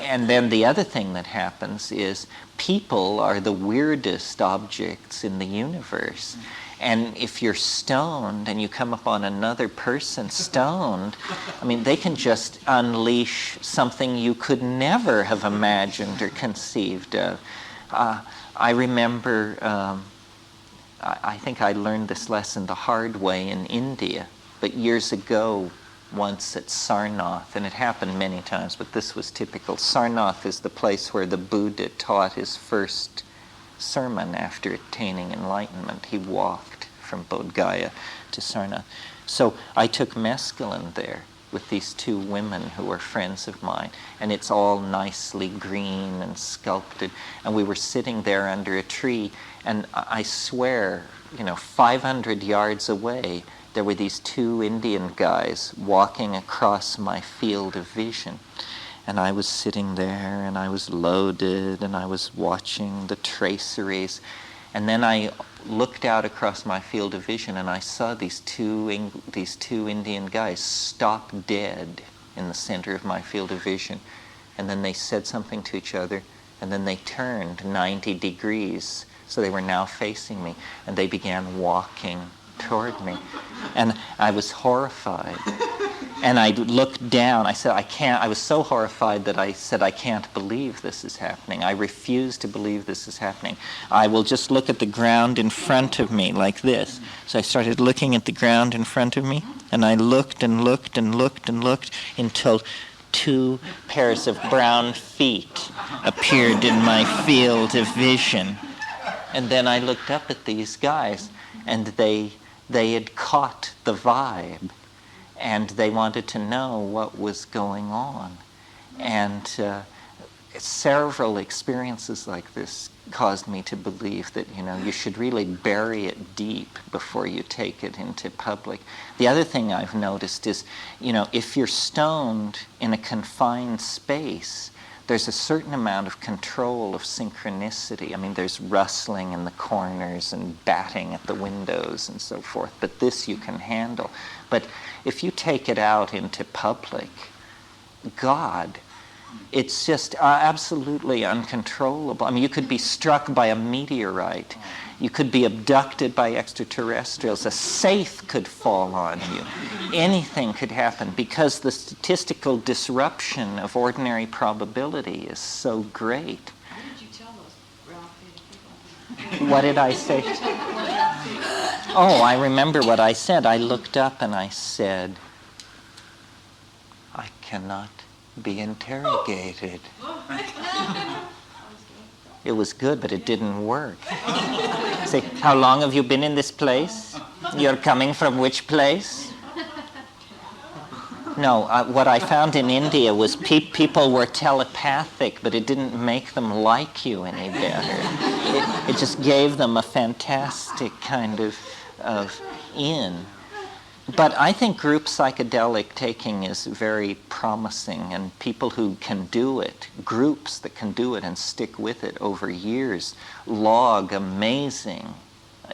and then the other thing that happens is people are the weirdest objects in the universe. And if you're stoned and you come upon another person stoned, I mean, they can just unleash something you could never have imagined or conceived of. I remember, I think I learned this lesson the hard way in India, but years ago, once at Sarnath, and it happened many times, but this was typical. Sarnath is the place where the Buddha taught his first sermon after attaining enlightenment. He walked from Bodh Gaya to Sarnath. So I took mescaline there with these two women who were friends of mine, and it's all nicely green and sculpted, and we were sitting there under a tree, and I swear, 500 yards away, there were these two Indian guys walking across my field of vision. And I was sitting there, and I was loaded, and I was watching the traceries. And then I looked out across my field of vision, and I saw these two Indian guys stop dead in the center of my field of vision. And then they said something to each other, and then they turned 90 degrees. So they were now facing me, and they began walking toward me. And I was horrified. And I looked down. I said, I was so horrified that I said, I can't believe this is happening. I refuse to believe this is happening. I will just look at the ground in front of me like this. So I started looking at the ground in front of me, and I looked and looked and looked and looked until two pairs of brown feet appeared in my field of vision. And then I looked up at these guys, and they had caught the vibe, and they wanted to know what was going on. And several experiences like this caused me to believe that, you should really bury it deep before you take it into public. The other thing I've noticed is, if you're stoned in a confined space, there's a certain amount of control of synchronicity. I mean, there's rustling in the corners and batting at the windows and so forth, but this you can handle. But if you take it out into public, God, it's just absolutely uncontrollable. I mean, you could be struck by a meteorite. You could be abducted by extraterrestrials. A safe could fall on you. Anything could happen because the statistical disruption of ordinary probability is so great. What did you tell those real people? What did I say? Oh, I remember what I said. I looked up and I said, I cannot be interrogated. It was good, but it didn't work. Say, how long have you been in this place? You're coming from which place? No, what I found in India was people were telepathic, but it didn't make them like you any better. It just gave them a fantastic kind of in. But I think group psychedelic taking is very promising, and people who can do it, groups that can do it and stick with it over years, log amazing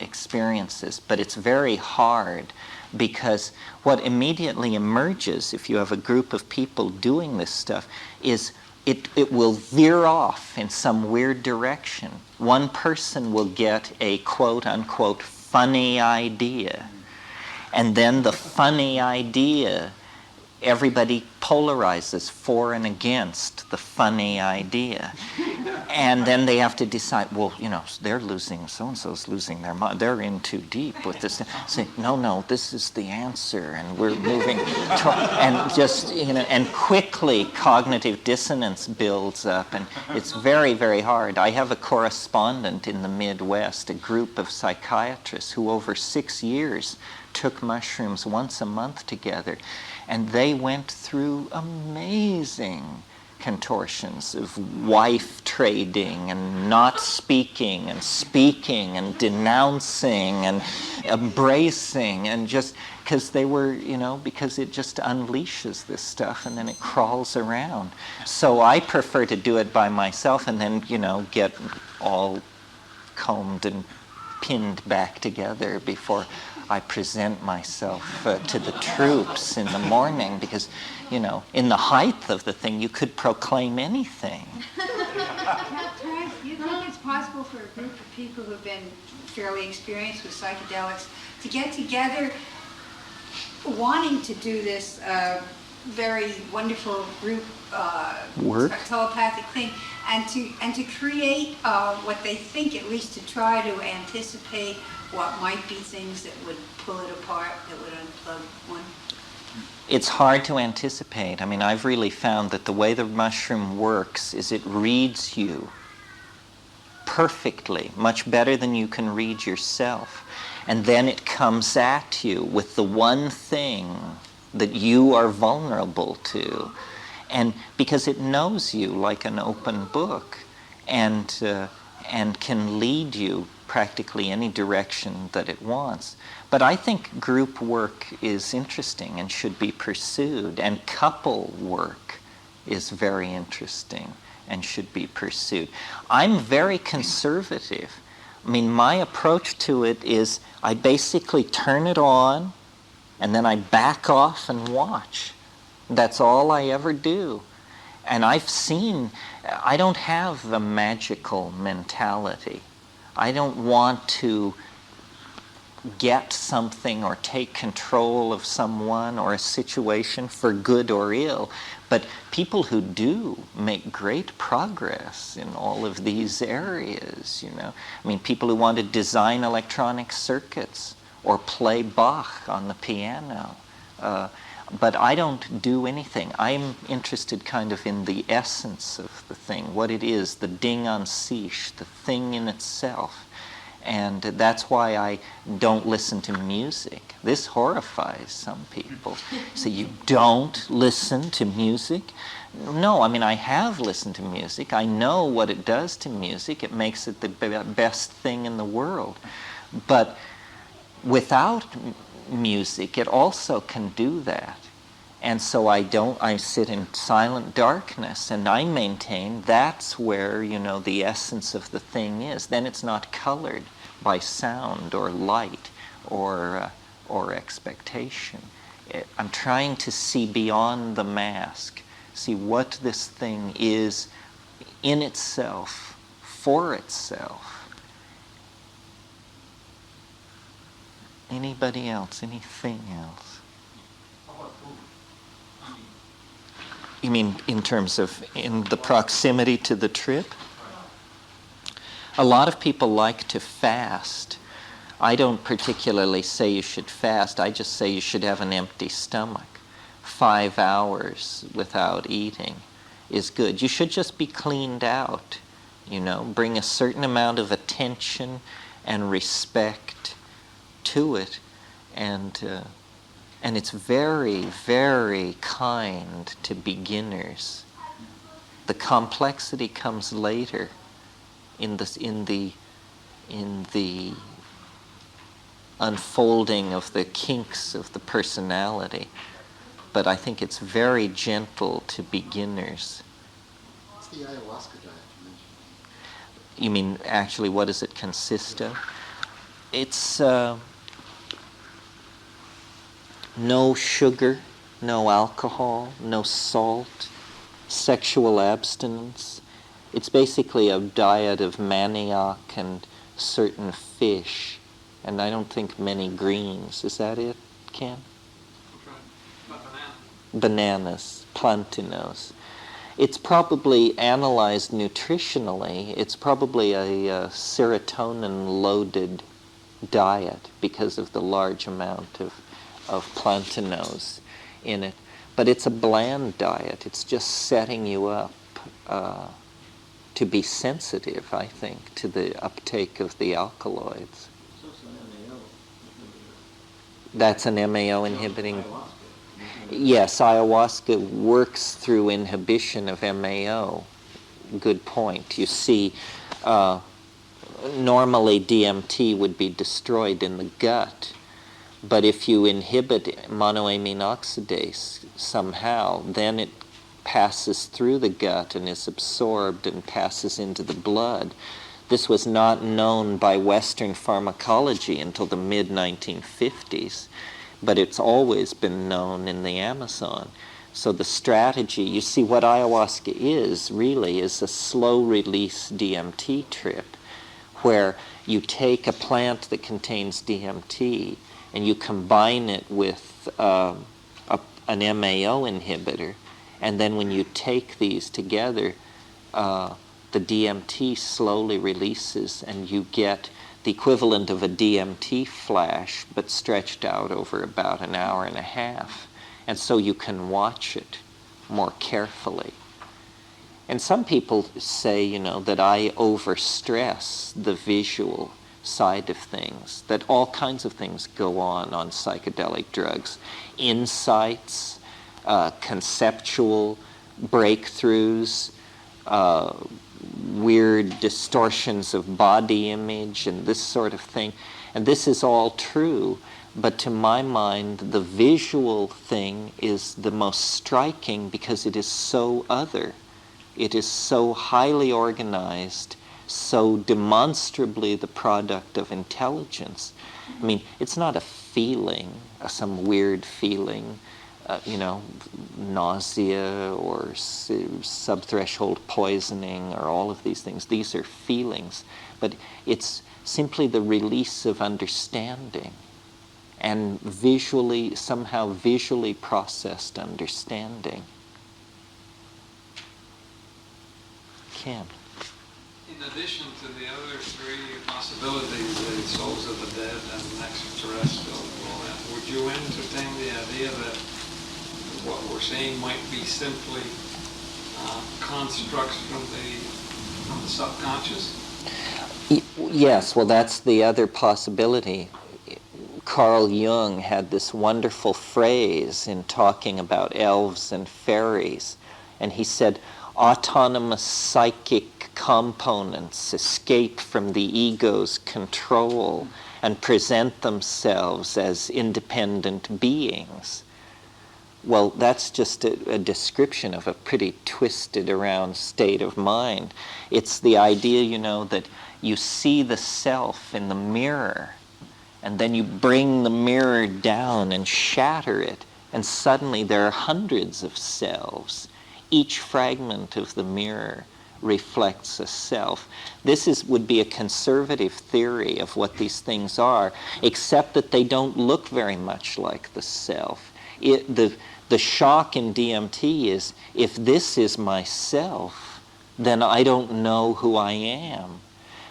experiences. But it's very hard, because what immediately emerges if you have a group of people doing this stuff is it will veer off in some weird direction. One person will get a quote-unquote funny idea, and then the funny idea, everybody polarizes for and against the funny idea. And then they have to decide, well, they're losing, so-and-so's losing their mind. They're in too deep with this. Say, no, this is the answer, and we're moving. And quickly cognitive dissonance builds up, and it's very, very hard. I have a correspondent in the Midwest, a group of psychiatrists who over 6 years took mushrooms once a month together, and they went through amazing contortions of wife trading and not speaking and denouncing and embracing, and just because they were, because it just unleashes this stuff and then it crawls around. So I prefer to do it by myself and then, get all combed and pinned back together before I present myself to the troops in the morning, because, in the height of the thing, you could proclaim anything. Terence, do you think it's possible for a group of people who've been fairly experienced with psychedelics to get together wanting to do this very wonderful group work, telepathic thing, and to create what they think, at least to try to anticipate what might be things that would pull it apart, that would unplug one? It's hard to anticipate. I mean, I've really found that the way the mushroom works is it reads you perfectly, much better than you can read yourself. And then it comes at you with the one thing that you are vulnerable to. And because it knows you like an open book, and can lead you practically any direction that it wants. But I think group work is interesting and should be pursued, and couple work is very interesting and should be pursued. I'm very conservative. I mean, my approach to it is I basically turn it on and then I back off and watch. That's all I ever do. And I've seen, I don't have the magical mentality. I don't want to get something or take control of someone or a situation for good or ill. But people who do make great progress in all of these areas, I mean, people who want to design electronic circuits or play Bach on the piano. But I don't do anything. I'm interested kind of in the essence of the thing, what it is, the ding an sich, the thing in itself. And that's why I don't listen to music. This horrifies some people. So you don't listen to music? No, I mean, I have listened to music. I know what it does to music. It makes it the best thing in the world. But without music, it also can do that. And so I sit in silent darkness, and I maintain that's where, the essence of the thing is. Then it's not colored by sound or light or expectation. I'm trying to see beyond the mask, see what this thing is in itself, for itself. Anybody else? Anything else? You mean in terms of in the proximity to the trip? A lot of people like to fast. I don't particularly say you should fast. I just say you should have an empty stomach. 5 hours without eating is good. You should just be cleaned out bring a certain amount of attention and respect to it, and it's very, very kind to beginners. The complexity comes later in the unfolding of the kinks of the personality. But I think it's very gentle to beginners. What's the ayahuasca diet you mentioned? You mean, actually, what does it consist of? It's no sugar, no alcohol, no salt, sexual abstinence. It's basically a diet of manioc and certain fish, and I don't think many greens. Is that it, Ken? Bananas, plantains. It's probably analyzed nutritionally. It's probably a serotonin-loaded diet because of the large amount of plantains in it. But it's a bland diet. It's just setting you up to be sensitive, I think, to the uptake of the alkaloids. That's an MAO inhibiting. Yes, ayahuasca works through inhibition of MAO. Good point. You see, normally DMT would be destroyed in the gut, but if you inhibit monoamine oxidase somehow, then it passes through the gut and is absorbed and passes into the blood. This was not known by Western pharmacology until the mid-1950s, but it's always been known in the Amazon. So the strategy, you see what ayahuasca is really is a slow-release DMT trip where you take a plant that contains DMT and you combine it with an MAO inhibitor, and then when you take these together, the DMT slowly releases and you get the equivalent of a DMT flash, but stretched out over about an hour and a half. And so you can watch it more carefully. And some people say, that I overstress the visual side of things, that all kinds of things go on psychedelic drugs. Insights, conceptual breakthroughs, weird distortions of body image and this sort of thing. And this is all true, but to my mind, the visual thing is the most striking because it is so other. It is so highly organized, so demonstrably the product of intelligence. I mean, it's not a feeling, some weird feeling, nausea or subthreshold poisoning or all of these things. These are feelings, but it's simply the release of understanding and somehow visually processed understanding. Ken? In addition to the other three possibilities, the souls of the dead and extraterrestrial and all that, would you entertain the idea that what we're seeing might be simply constructs from the subconscious? Yes, well, that's the other possibility. Carl Jung had this wonderful phrase in talking about elves and fairies, and he said, autonomous psychic components escape from the ego's control and present themselves as independent beings. Well, that's just a description of a pretty twisted around state of mind. It's the idea, that you see the self in the mirror, and then you bring the mirror down and shatter it, and suddenly there are hundreds of selves. Each fragment of the mirror reflects a self. This would be a conservative theory of what these things are, except that they don't look very much like the self. The shock in DMT is, if this is myself, then I don't know who I am.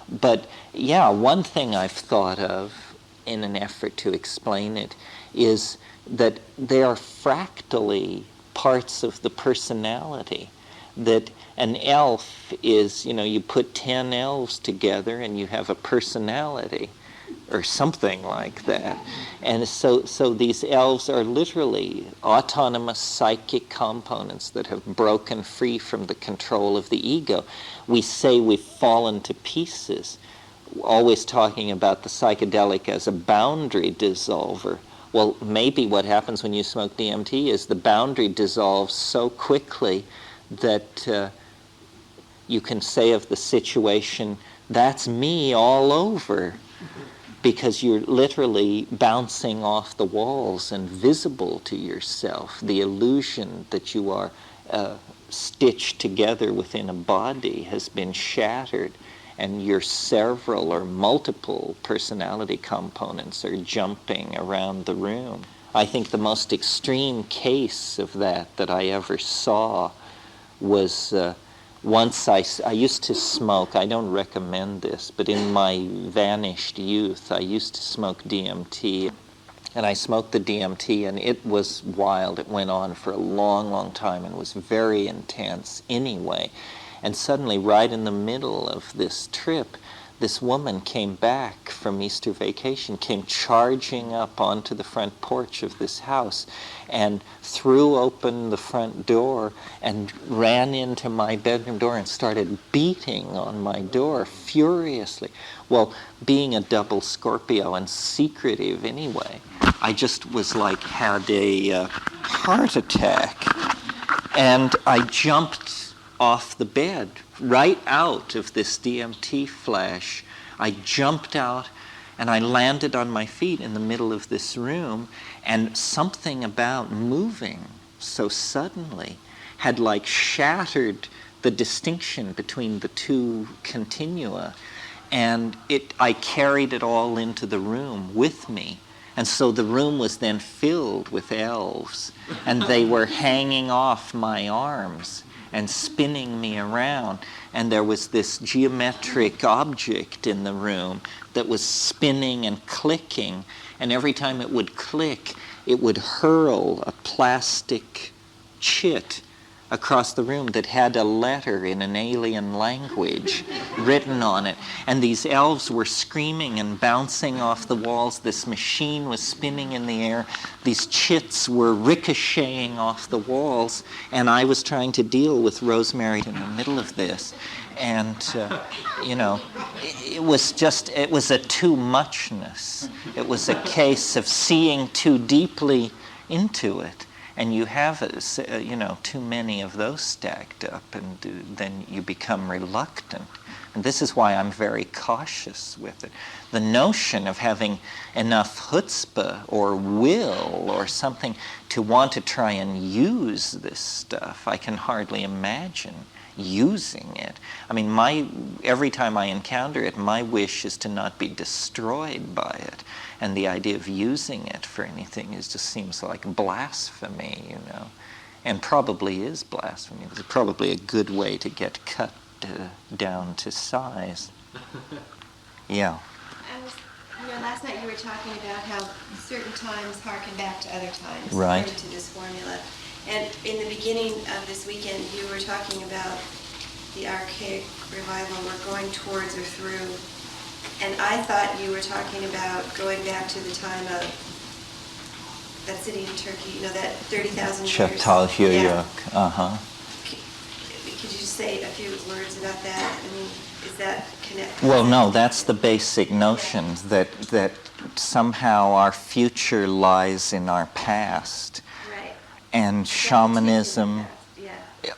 But yeah, one thing I've thought of in an effort to explain it is that they are fractally parts of the personality, that an elf is, you put 10 elves together and you have a personality or something like that. And so these elves are literally autonomous psychic components that have broken free from the control of the ego. We say we've fallen to pieces, always talking about the psychedelic as a boundary dissolver. Well, maybe what happens when you smoke DMT is the boundary dissolves so quickly that you can say of the situation, that's me all over, because you're literally bouncing off the walls and visible to yourself. The illusion that you are stitched together within a body has been shattered, and your several or multiple personality components are jumping around the room. I think the most extreme case of that I ever saw was once I used to smoke. I don't recommend this, but in my vanished youth, I used to smoke DMT. And I smoked the DMT, and it was wild. It went on for a long, long time and was very intense anyway. And suddenly, right in the middle of this trip, this woman came back from Easter vacation, came charging up onto the front porch of this house and threw open the front door and ran into my bedroom door and started beating on my door furiously. Well, being a double Scorpio and secretive anyway, I just was like, had a heart attack. And I jumped off the bed, right out of this DMT flash. I jumped out and I landed on my feet in the middle of this room, and something about moving so suddenly had like shattered the distinction between the two continua, and I carried it all into the room with me. And so the room was then filled with elves, and they were hanging off my arms and spinning me around. And there was this geometric object in the room that was spinning and clicking. And every time it would click, it would hurl a plastic chit across the room that had a letter in an alien language written on it. And these elves were screaming and bouncing off the walls. This machine was spinning in the air. These chits were ricocheting off the walls. And I was trying to deal with Rosemary in the middle of this. And, it was a too muchness. It was a case of seeing too deeply into it. And you have, too many of those stacked up, and then you become reluctant. And this is why I'm very cautious with it. The notion of having enough chutzpah or will or something to want to try and use this stuff, I can hardly imagine using it. I mean, every time I encounter it, my wish is to not be destroyed by it. And the idea of using it for anything just seems like blasphemy, and probably is blasphemy. It's probably a good way to get cut down to size. Yeah. Last night you were talking about how certain times harken back to other times, right, according to this formula. And in the beginning of this weekend, you were talking about the archaic revival we're going towards or through. And I thought you were talking about going back to the time of that city in Turkey, that 30,000 years. Çatalhöyük. Uh-huh. Could you say a few words about that? I mean, is that connected? Well, no, that's the basic notion that somehow our future lies in our past. Right. And shamanism,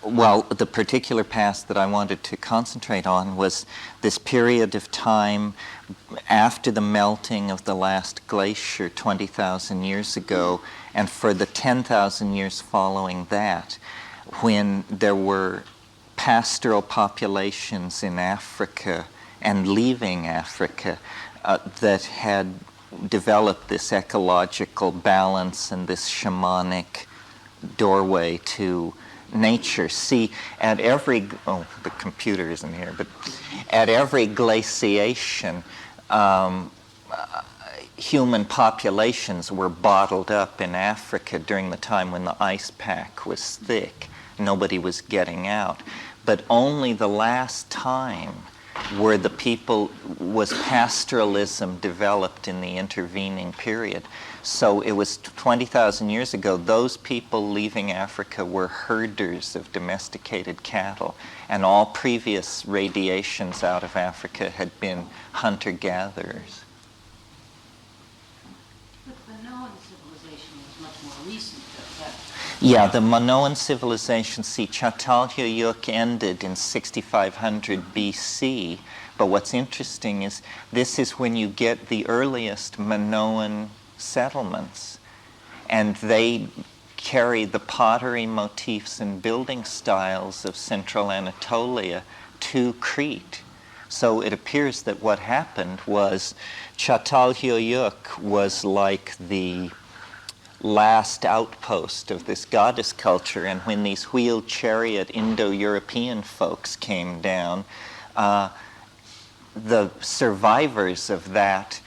well, the particular past that I wanted to concentrate on was this period of time after the melting of the last glacier 20,000 years ago, and for the 10,000 years following that, when there were pastoral populations in Africa and leaving Africa that had developed this ecological balance and this shamanic doorway to nature. See, at every, the computer isn't here, but at every glaciation, human populations were bottled up in Africa during the time when the ice pack was thick. Nobody was getting out. but only the last time were the people, was pastoralism developed in the intervening period. So it was 20,000 years ago, those people leaving Africa were herders of domesticated cattle, and all previous radiations out of Africa had been hunter-gatherers. But the Minoan civilization was much more recent. Yeah, the Minoan civilization, see, Çatalhöyük ended in 6500 BC, but what's interesting is this is when you get the earliest Minoan settlements, and they carry the pottery motifs and building styles of central Anatolia to Crete. So it appears that what happened was Çatalhöyük was like the last outpost of this goddess culture, and when these wheeled chariot Indo-European folks came down, the survivors of that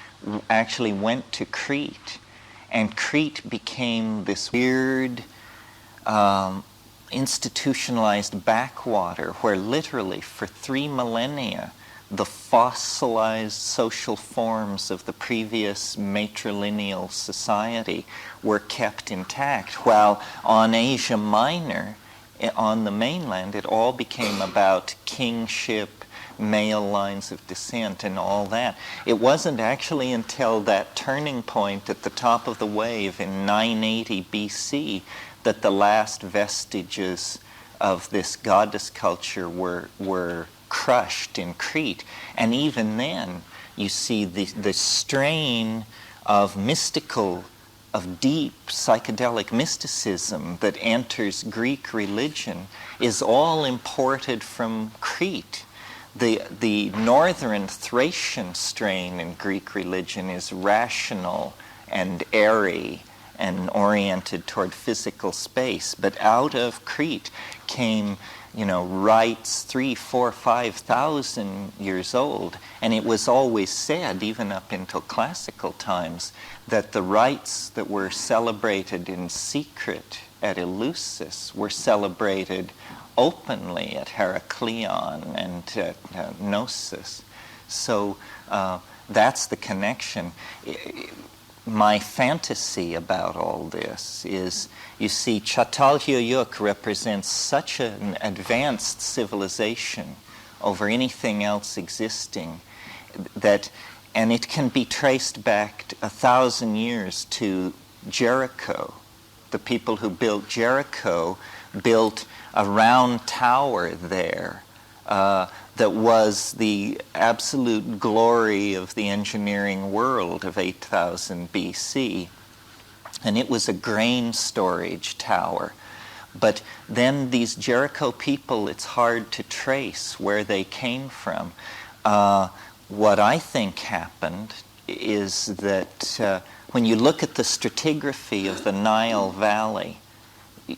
actually went to Crete, and Crete became this weird institutionalized backwater where literally for 3 millennia the fossilized social forms of the previous matrilineal society were kept intact, while on Asia Minor, on the mainland, it all became about kingship, male lines of descent, and all that. It wasn't actually until that turning point at the top of the wave in 980 BC that the last vestiges of this goddess culture were crushed in Crete. And even then, you see the strain of deep psychedelic mysticism that enters Greek religion is all imported from Crete. The northern Thracian strain in Greek religion is rational and airy and oriented toward physical space, but out of Crete came rites 3,000, 4,000, 5,000 years old. And it was always said, even up until classical times, that the rites that were celebrated in secret at Eleusis were celebrated openly at Heracleion and at Gnosis. So that's the connection. My fantasy about all this is, you see, Çatalhöyük represents such an advanced civilization over anything else existing and it can be traced back 1,000 years to Jericho. The people who built Jericho built a round tower there that was the absolute glory of the engineering world of 8,000 BC. And it was a grain storage tower. But then these Jericho people, it's hard to trace where they came from. What I think happened is that when you look at the stratigraphy of the Nile Valley,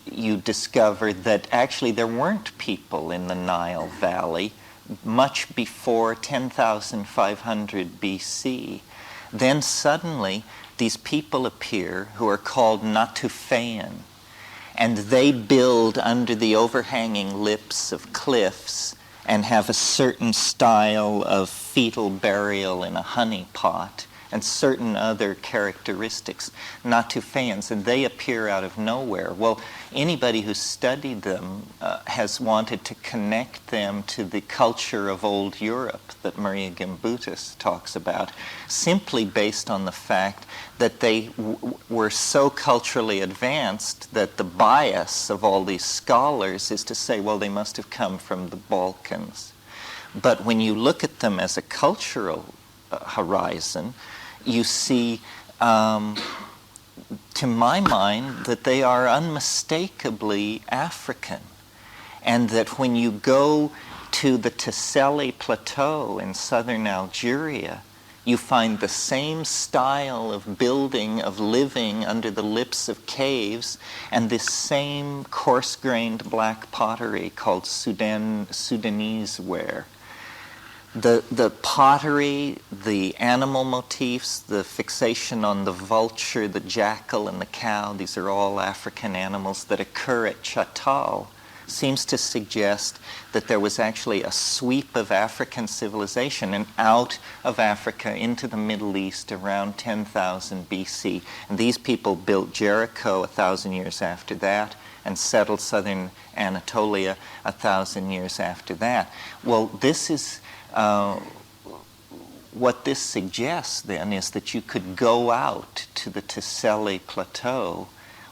you discover that actually there weren't people in the Nile Valley much before 10,500 BC. Then suddenly these people appear who are called Natufean, and they build under the overhanging lips of cliffs and have a certain style of fetal burial in a honey pot and certain other characteristics, Natufeans, and they appear out of nowhere. Well, anybody who studied them has wanted to connect them to the culture of old Europe that Maria Gimbutas talks about, simply based on the fact that they were so culturally advanced that the bias of all these scholars is to say, well, they must have come from the Balkans. But when you look at them as a cultural horizon, you see, to my mind, that they are unmistakably African, and that when you go to the Tesseli Plateau in southern Algeria, you find the same style of building, of living under the lips of caves, and this same coarse-grained black pottery called Sudanese ware. The pottery, the animal motifs, the fixation on the vulture, the jackal, and the cow, these are all African animals that occur at Chatal. seems to suggest that there was actually a sweep of African civilization and out of Africa into the Middle East around 10,000 BC. And these people built Jericho 1,000 years after that and settled southern Anatolia 1,000 years after that. Well, this is what this suggests then is that you could go out to the Tesseli Plateau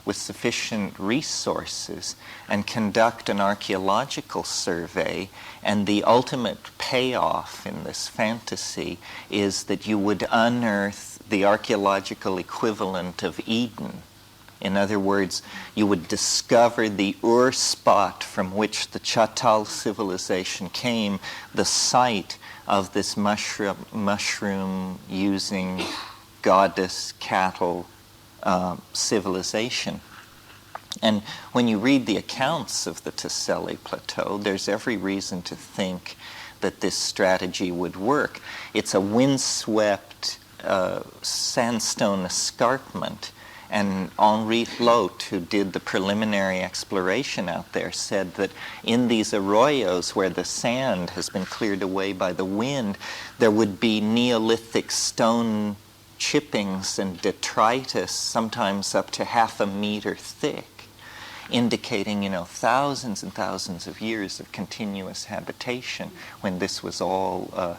with sufficient resources and conduct an archaeological survey, and the ultimate payoff in this fantasy is that you would unearth the archaeological equivalent of Eden. In other words, you would discover the Ur spot from which the Chatal civilization came, the site of this mushroom-using goddess cattle civilization. And when you read the accounts of the Tesseli Plateau, there's every reason to think that this strategy would work. It's a windswept sandstone escarpment, and Henri Lot, who did the preliminary exploration out there, said that in these arroyos where the sand has been cleared away by the wind, there would be Neolithic stone chippings and detritus, sometimes up to 1/2 meter thick, indicating, thousands and thousands of years of continuous habitation when this was all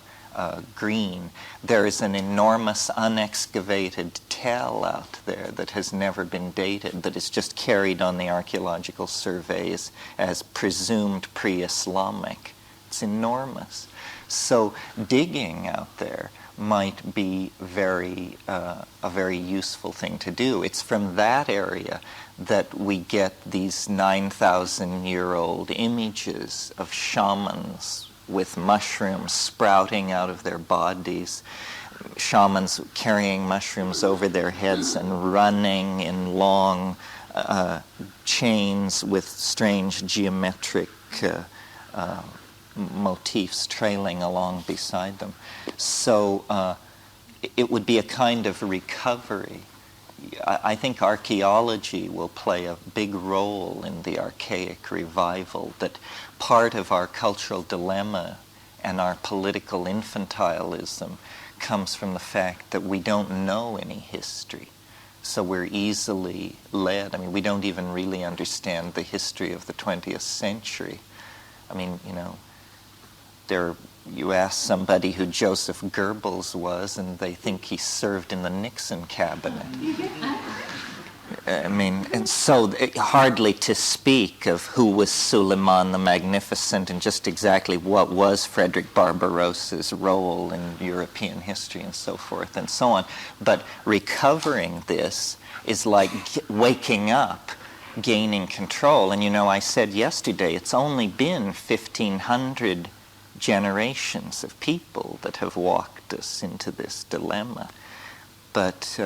green. There is an enormous unexcavated tell out there that has never been dated, that is just carried on the archaeological surveys as presumed pre-Islamic. It's enormous. So digging out there might be a very useful thing to do. It's from that area that we get these 9,000-year-old images of shamans with mushrooms sprouting out of their bodies, shamans carrying mushrooms over their heads and running in long chains with strange geometric motifs trailing along beside them. So it would be a kind of recovery. I think archaeology will play a big role in the archaic revival, that part of our cultural dilemma and our political infantilism comes from the fact that we don't know any history. So we're easily led. I mean, we don't even really understand the history of the 20th century. I mean, you ask somebody who Joseph Goebbels was, and they think he served in the Nixon cabinet. I mean, and so hardly to speak of who was Suleiman the Magnificent and just exactly what was Frederick Barbarossa's role in European history and so forth and so on. But recovering this is like waking up, gaining control. And I said yesterday, it's only been 1,500 generations of people that have walked us into this dilemma. But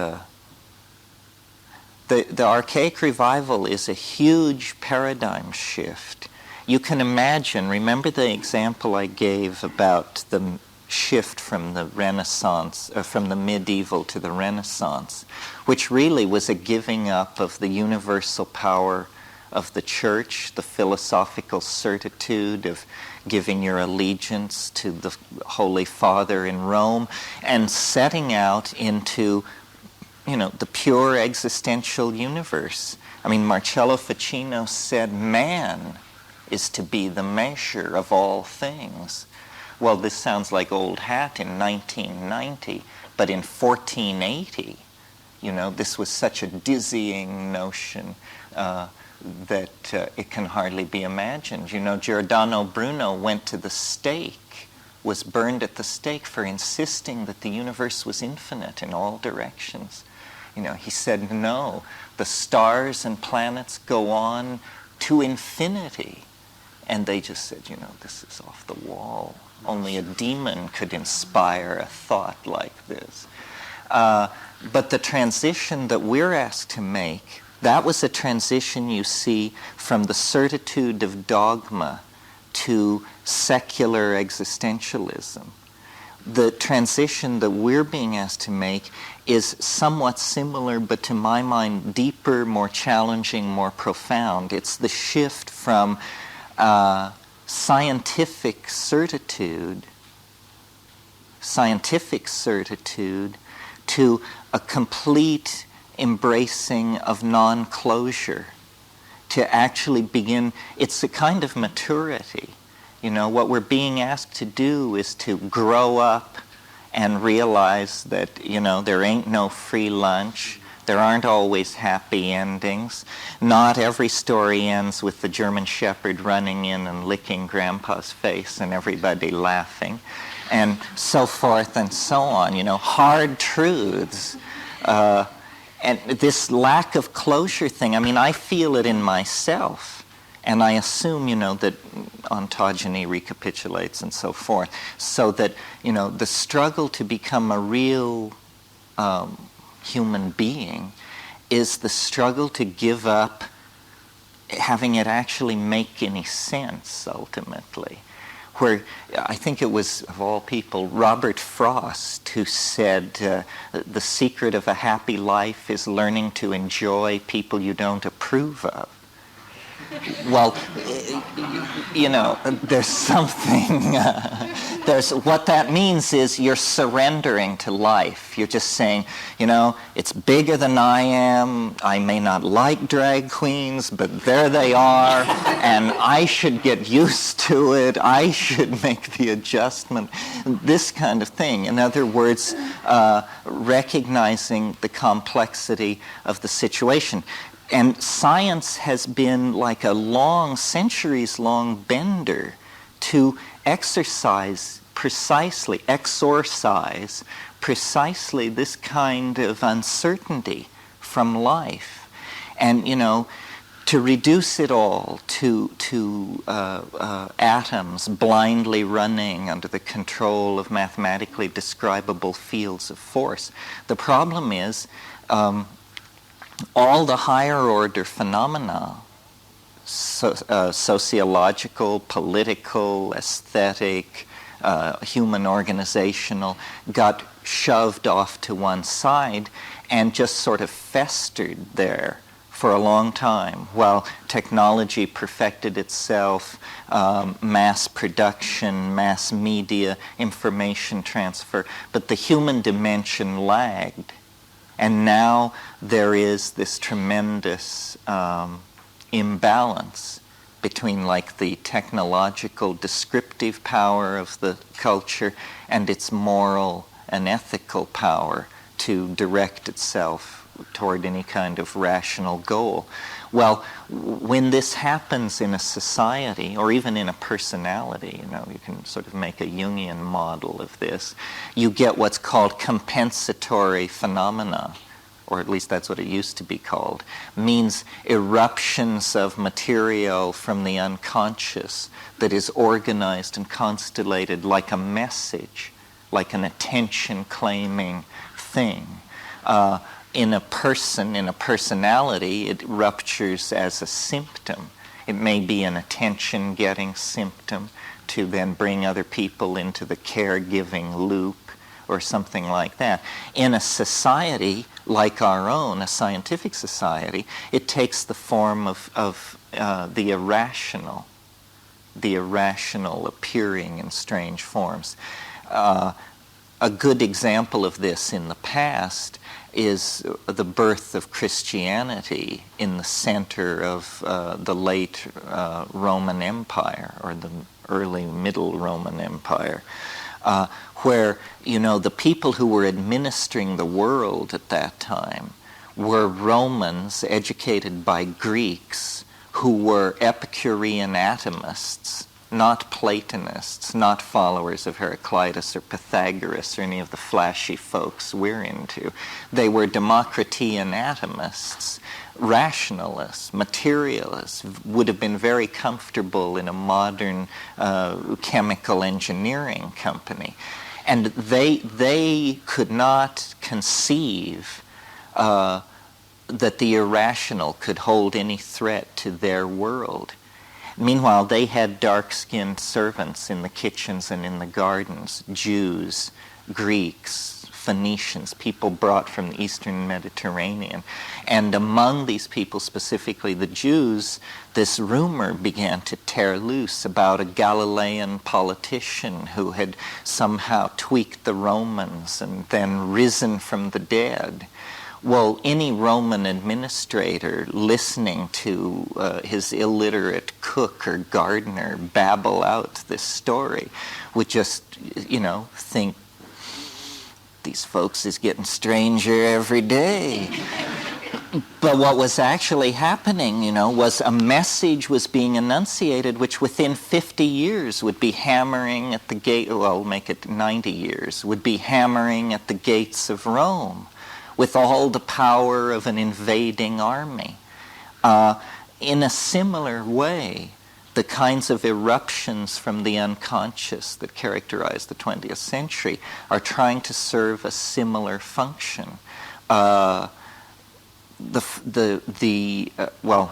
the archaic revival is a huge paradigm shift. You can imagine, remember the example I gave about the shift from the Renaissance, from the medieval to the Renaissance, which really was a giving up of the universal power of the church, the philosophical certitude of giving your allegiance to the Holy Father in Rome, and setting out into, the pure existential universe. I mean, Marcello Ficino said man is to be the measure of all things. Well, this sounds like old hat in 1990, but in 1480, this was such a dizzying notion that it can hardly be imagined. Giordano Bruno went to the stake, was burned at the stake for insisting that the universe was infinite in all directions. He said, no, the stars and planets go on to infinity. And they just said, this is off the wall. Only a demon could inspire a thought like this. But the transition that we're asked to make, that was a transition, you see, from the certitude of dogma to secular existentialism. The transition that we're being asked to make is somewhat similar, but to my mind, deeper, more challenging, more profound. It's the shift from scientific certitude to a complete embracing of non-closure, to actually begin. It's a kind of maturity. You know, what we're being asked to do is to grow up and realize that, you know, there ain't no free lunch. There aren't always happy endings. Not every story ends with the German Shepherd running in and licking Grandpa's face and everybody laughing, and so forth and so on. You know, hard truths. And this lack of closure thing, I mean, I feel it in myself. And I assume, you know, that ontogeny recapitulates and so forth, so that, you know, the struggle to become a real human being is the struggle to give up having it actually make any sense, ultimately. Where I think it was, of all people, Robert Frost who said, the secret of a happy life is learning to enjoy people you don't approve of. Well, you know, there's something, what that means is you're surrendering to life. You're just saying, you know, it's bigger than I am. I may not like drag queens, but there they are, and I should get used to it. I should make the adjustment. This kind of thing. In other words, recognizing the complexity of the situation. And science has been like a centuries-long bender to exorcise precisely this kind of uncertainty from life. And, you know, to reduce it all to atoms blindly running under the control of mathematically describable fields of force. The problem is, all the higher order phenomena, sociological, political, aesthetic, human organizational, got shoved off to one side and just sort of festered there for a long time while technology perfected itself, mass production, mass media, information transfer, but the human dimension lagged. And now there is this tremendous imbalance between like the technological descriptive power of the culture and its moral and ethical power to direct itself toward any kind of rational goal. Well, when this happens in a society or even in a personality, you know, you can sort of make a Jungian model of this, you get what's called compensatory phenomena, or at least that's what it used to be called, means eruptions of material from the unconscious that is organized and constellated like a message, like an attention-claiming thing. In a person, in a personality, it ruptures as a symptom. It may be an attention-getting symptom to then bring other people into the caregiving loop or something like that. In a society like our own, a scientific society, it takes the form of the irrational appearing in strange forms. A good example of this in the past is the birth of Christianity in the center of the late Roman Empire, or the early Middle Roman Empire, where, you know, the people who were administering the world at that time were Romans educated by Greeks who were Epicurean atomists, not Platonists, not followers of Heraclitus or Pythagoras or any of the flashy folks we're into. They were Democritean atomists, rationalists, materialists, would have been very comfortable in a modern chemical engineering company. And they could not conceive that the irrational could hold any threat to their world. Meanwhile, they had dark-skinned servants in the kitchens and in the gardens, Jews, Greeks, Phoenicians, people brought from the Eastern Mediterranean. And among these people, specifically the Jews, this rumor began to tear loose about a Galilean politician who had somehow tweaked the Romans and then risen from the dead. Well, any Roman administrator listening to his illiterate cook or gardener babble out this story would just, think, these folks is getting stranger every day. But what was actually happening, was a message was being enunciated which within 50 years would be hammering at the gate, well, make it 90 years, would be hammering at the gates of Rome with all the power of an invading army. In a similar way, the kinds of eruptions from the unconscious that characterize the 20th century are trying to serve a similar function. Well, I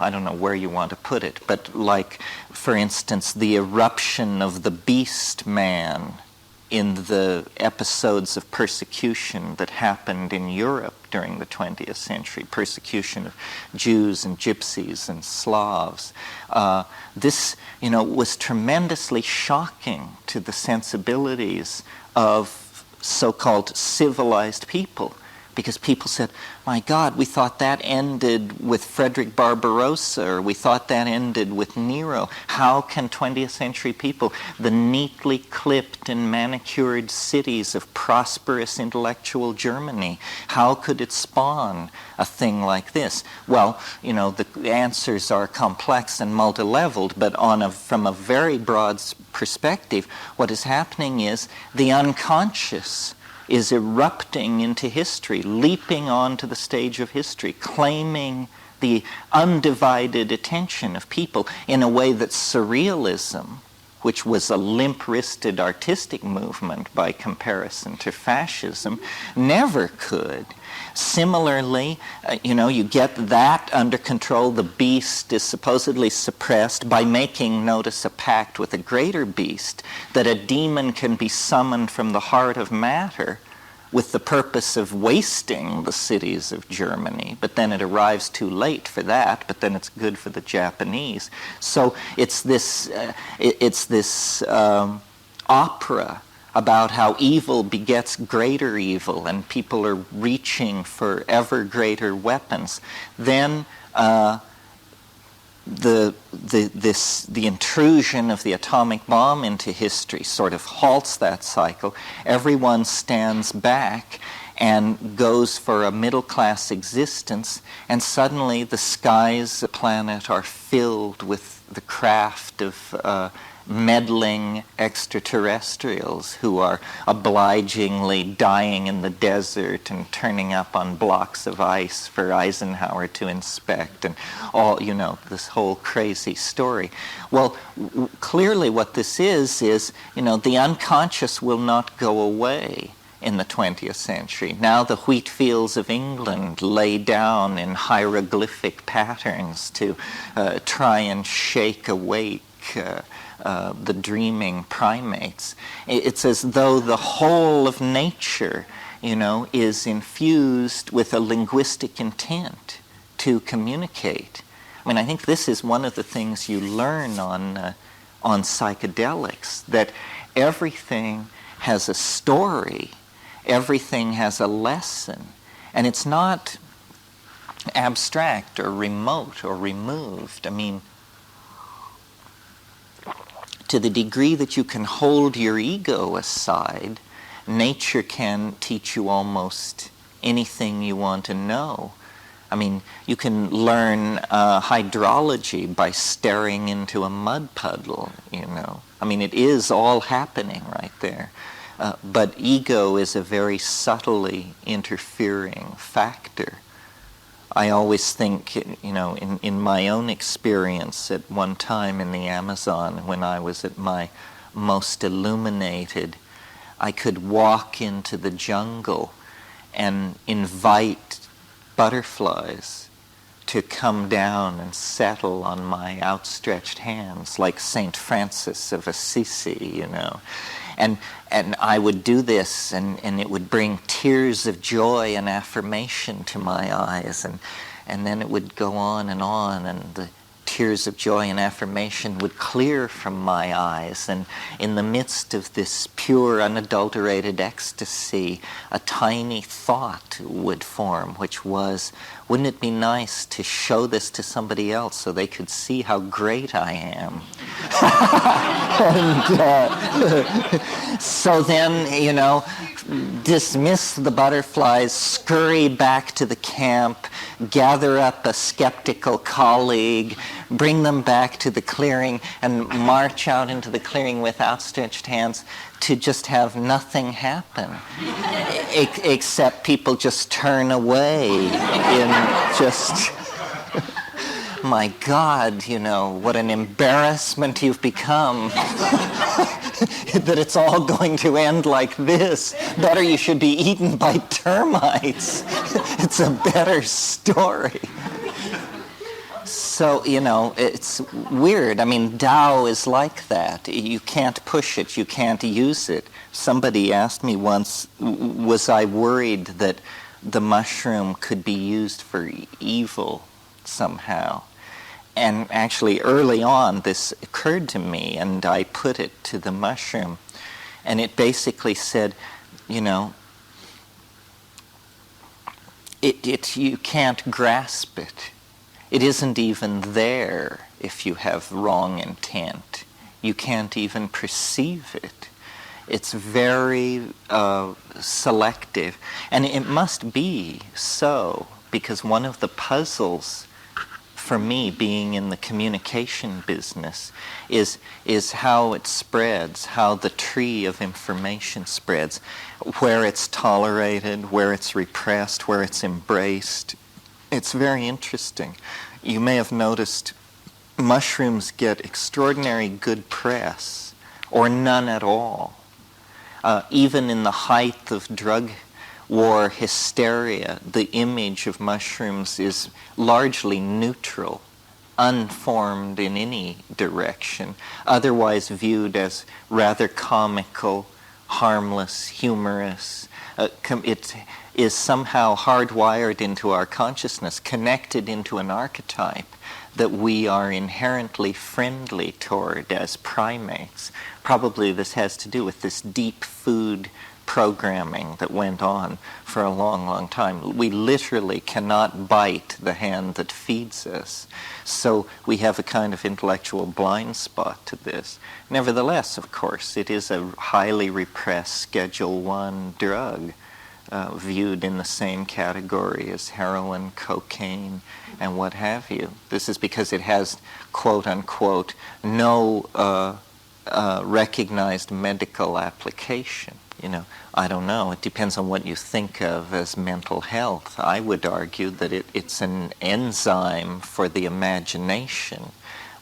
don't know where you want to put it, but like, for instance, the eruption of the beast man in the episodes of persecution that happened in Europe during the 20th century, persecution of Jews and Gypsies and Slavs. This, was tremendously shocking to the sensibilities of so-called civilized people, because people said, my God, we thought that ended with Frederick Barbarossa, or we thought that ended with Nero. How can 20th century people, the neatly clipped and manicured cities of prosperous intellectual Germany, how could it spawn a thing like this? Well, the answers are complex and multi-leveled, but from a very broad perspective, what is happening is the unconscious is erupting into history, leaping onto the stage of history, claiming the undivided attention of people in a way that surrealism, which was a limp-wristed artistic movement by comparison to fascism, never could. Similarly, you get that under control. The beast is supposedly suppressed by making, notice, a pact with a greater beast, that a demon can be summoned from the heart of matter with the purpose of wasting the cities of Germany, but then it arrives too late for that, but then it's good for the Japanese. So it's this opera about how evil begets greater evil, and people are reaching for ever greater weapons. Then the intrusion of the atomic bomb into history sort of halts that cycle. Everyone stands back and goes for a middle-class existence, and suddenly the skies of the planet are filled with the craft of meddling extraterrestrials who are obligingly dying in the desert and turning up on blocks of ice for Eisenhower to inspect, and all, this whole crazy story. Well, clearly what this is, the unconscious will not go away in the 20th century. Now the wheat fields of England lay down in hieroglyphic patterns to try and shake awake the dreaming primates. It's as though the whole of nature, is infused with a linguistic intent to communicate. I think this is one of the things you learn on psychedelics, that everything has a story, everything has a lesson, and it's not abstract or remote or removed. To the degree that you can hold your ego aside, nature can teach you almost anything you want to know. You can learn hydrology by staring into a mud puddle, it is all happening right there. But ego is a very subtly interfering factor. I always think, in my own experience at one time in the Amazon, when I was at my most illuminated, I could walk into the jungle and invite butterflies to come down and settle on my outstretched hands, like St. Francis of Assisi, And I would do this, and it would bring tears of joy and affirmation to my eyes, and then it would go on, and the tears of joy and affirmation would clear from my eyes, and in the midst of this pure, unadulterated ecstasy, a tiny thought would form, which was, wouldn't it be nice to show this to somebody else so they could see how great I am? And so then, dismiss the butterflies, scurry back to the camp, gather up a skeptical colleague, bring them back to the clearing, and march out into the clearing with outstretched hands to just have nothing happen, except people just turn away in just... My God, what an embarrassment you've become. That it's all going to end like this. Better you should be eaten by termites. It's a better story. So, it's weird. I mean, Tao is like that. You can't push it. You can't use it. Somebody asked me once, was I worried that the mushroom could be used for evil somehow? And actually, early on, this occurred to me, and I put it to the mushroom. And it basically said, you can't grasp it. It isn't even there if you have wrong intent. You can't even perceive it. It's very selective. And it must be so, because one of the puzzles for me, being in the communication business, is how it spreads, how the tree of information spreads, where it's tolerated, where it's repressed, where it's embraced. It's very interesting. You may have noticed mushrooms get extraordinary good press, or none at all. Even in the height of drug war hysteria, the image of mushrooms is largely neutral, unformed in any direction, otherwise viewed as rather comical, harmless, humorous. It is somehow hardwired into our consciousness, connected into an archetype that we are inherently friendly toward as primates. Probably this has to do with this deep food programming that went on for a long, long time. We literally cannot bite the hand that feeds us. So we have a kind of intellectual blind spot to this. Nevertheless, of course, it is a highly repressed Schedule I drug, viewed in the same category as heroin, cocaine, and what have you. This is because it has, quote unquote, no recognized medical application. I don't know. It depends on what you think of as mental health. I would argue that it's an enzyme for the imagination,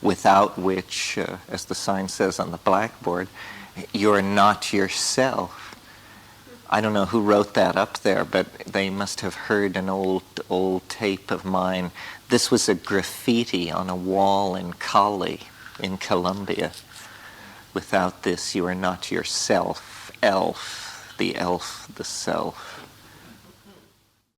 without which, as the sign says on the blackboard, you're not yourself. I don't know who wrote that up there, but they must have heard an old tape of mine. This was a graffiti on a wall in Cali, in Colombia. Without this, you are not yourself. Elf, the self.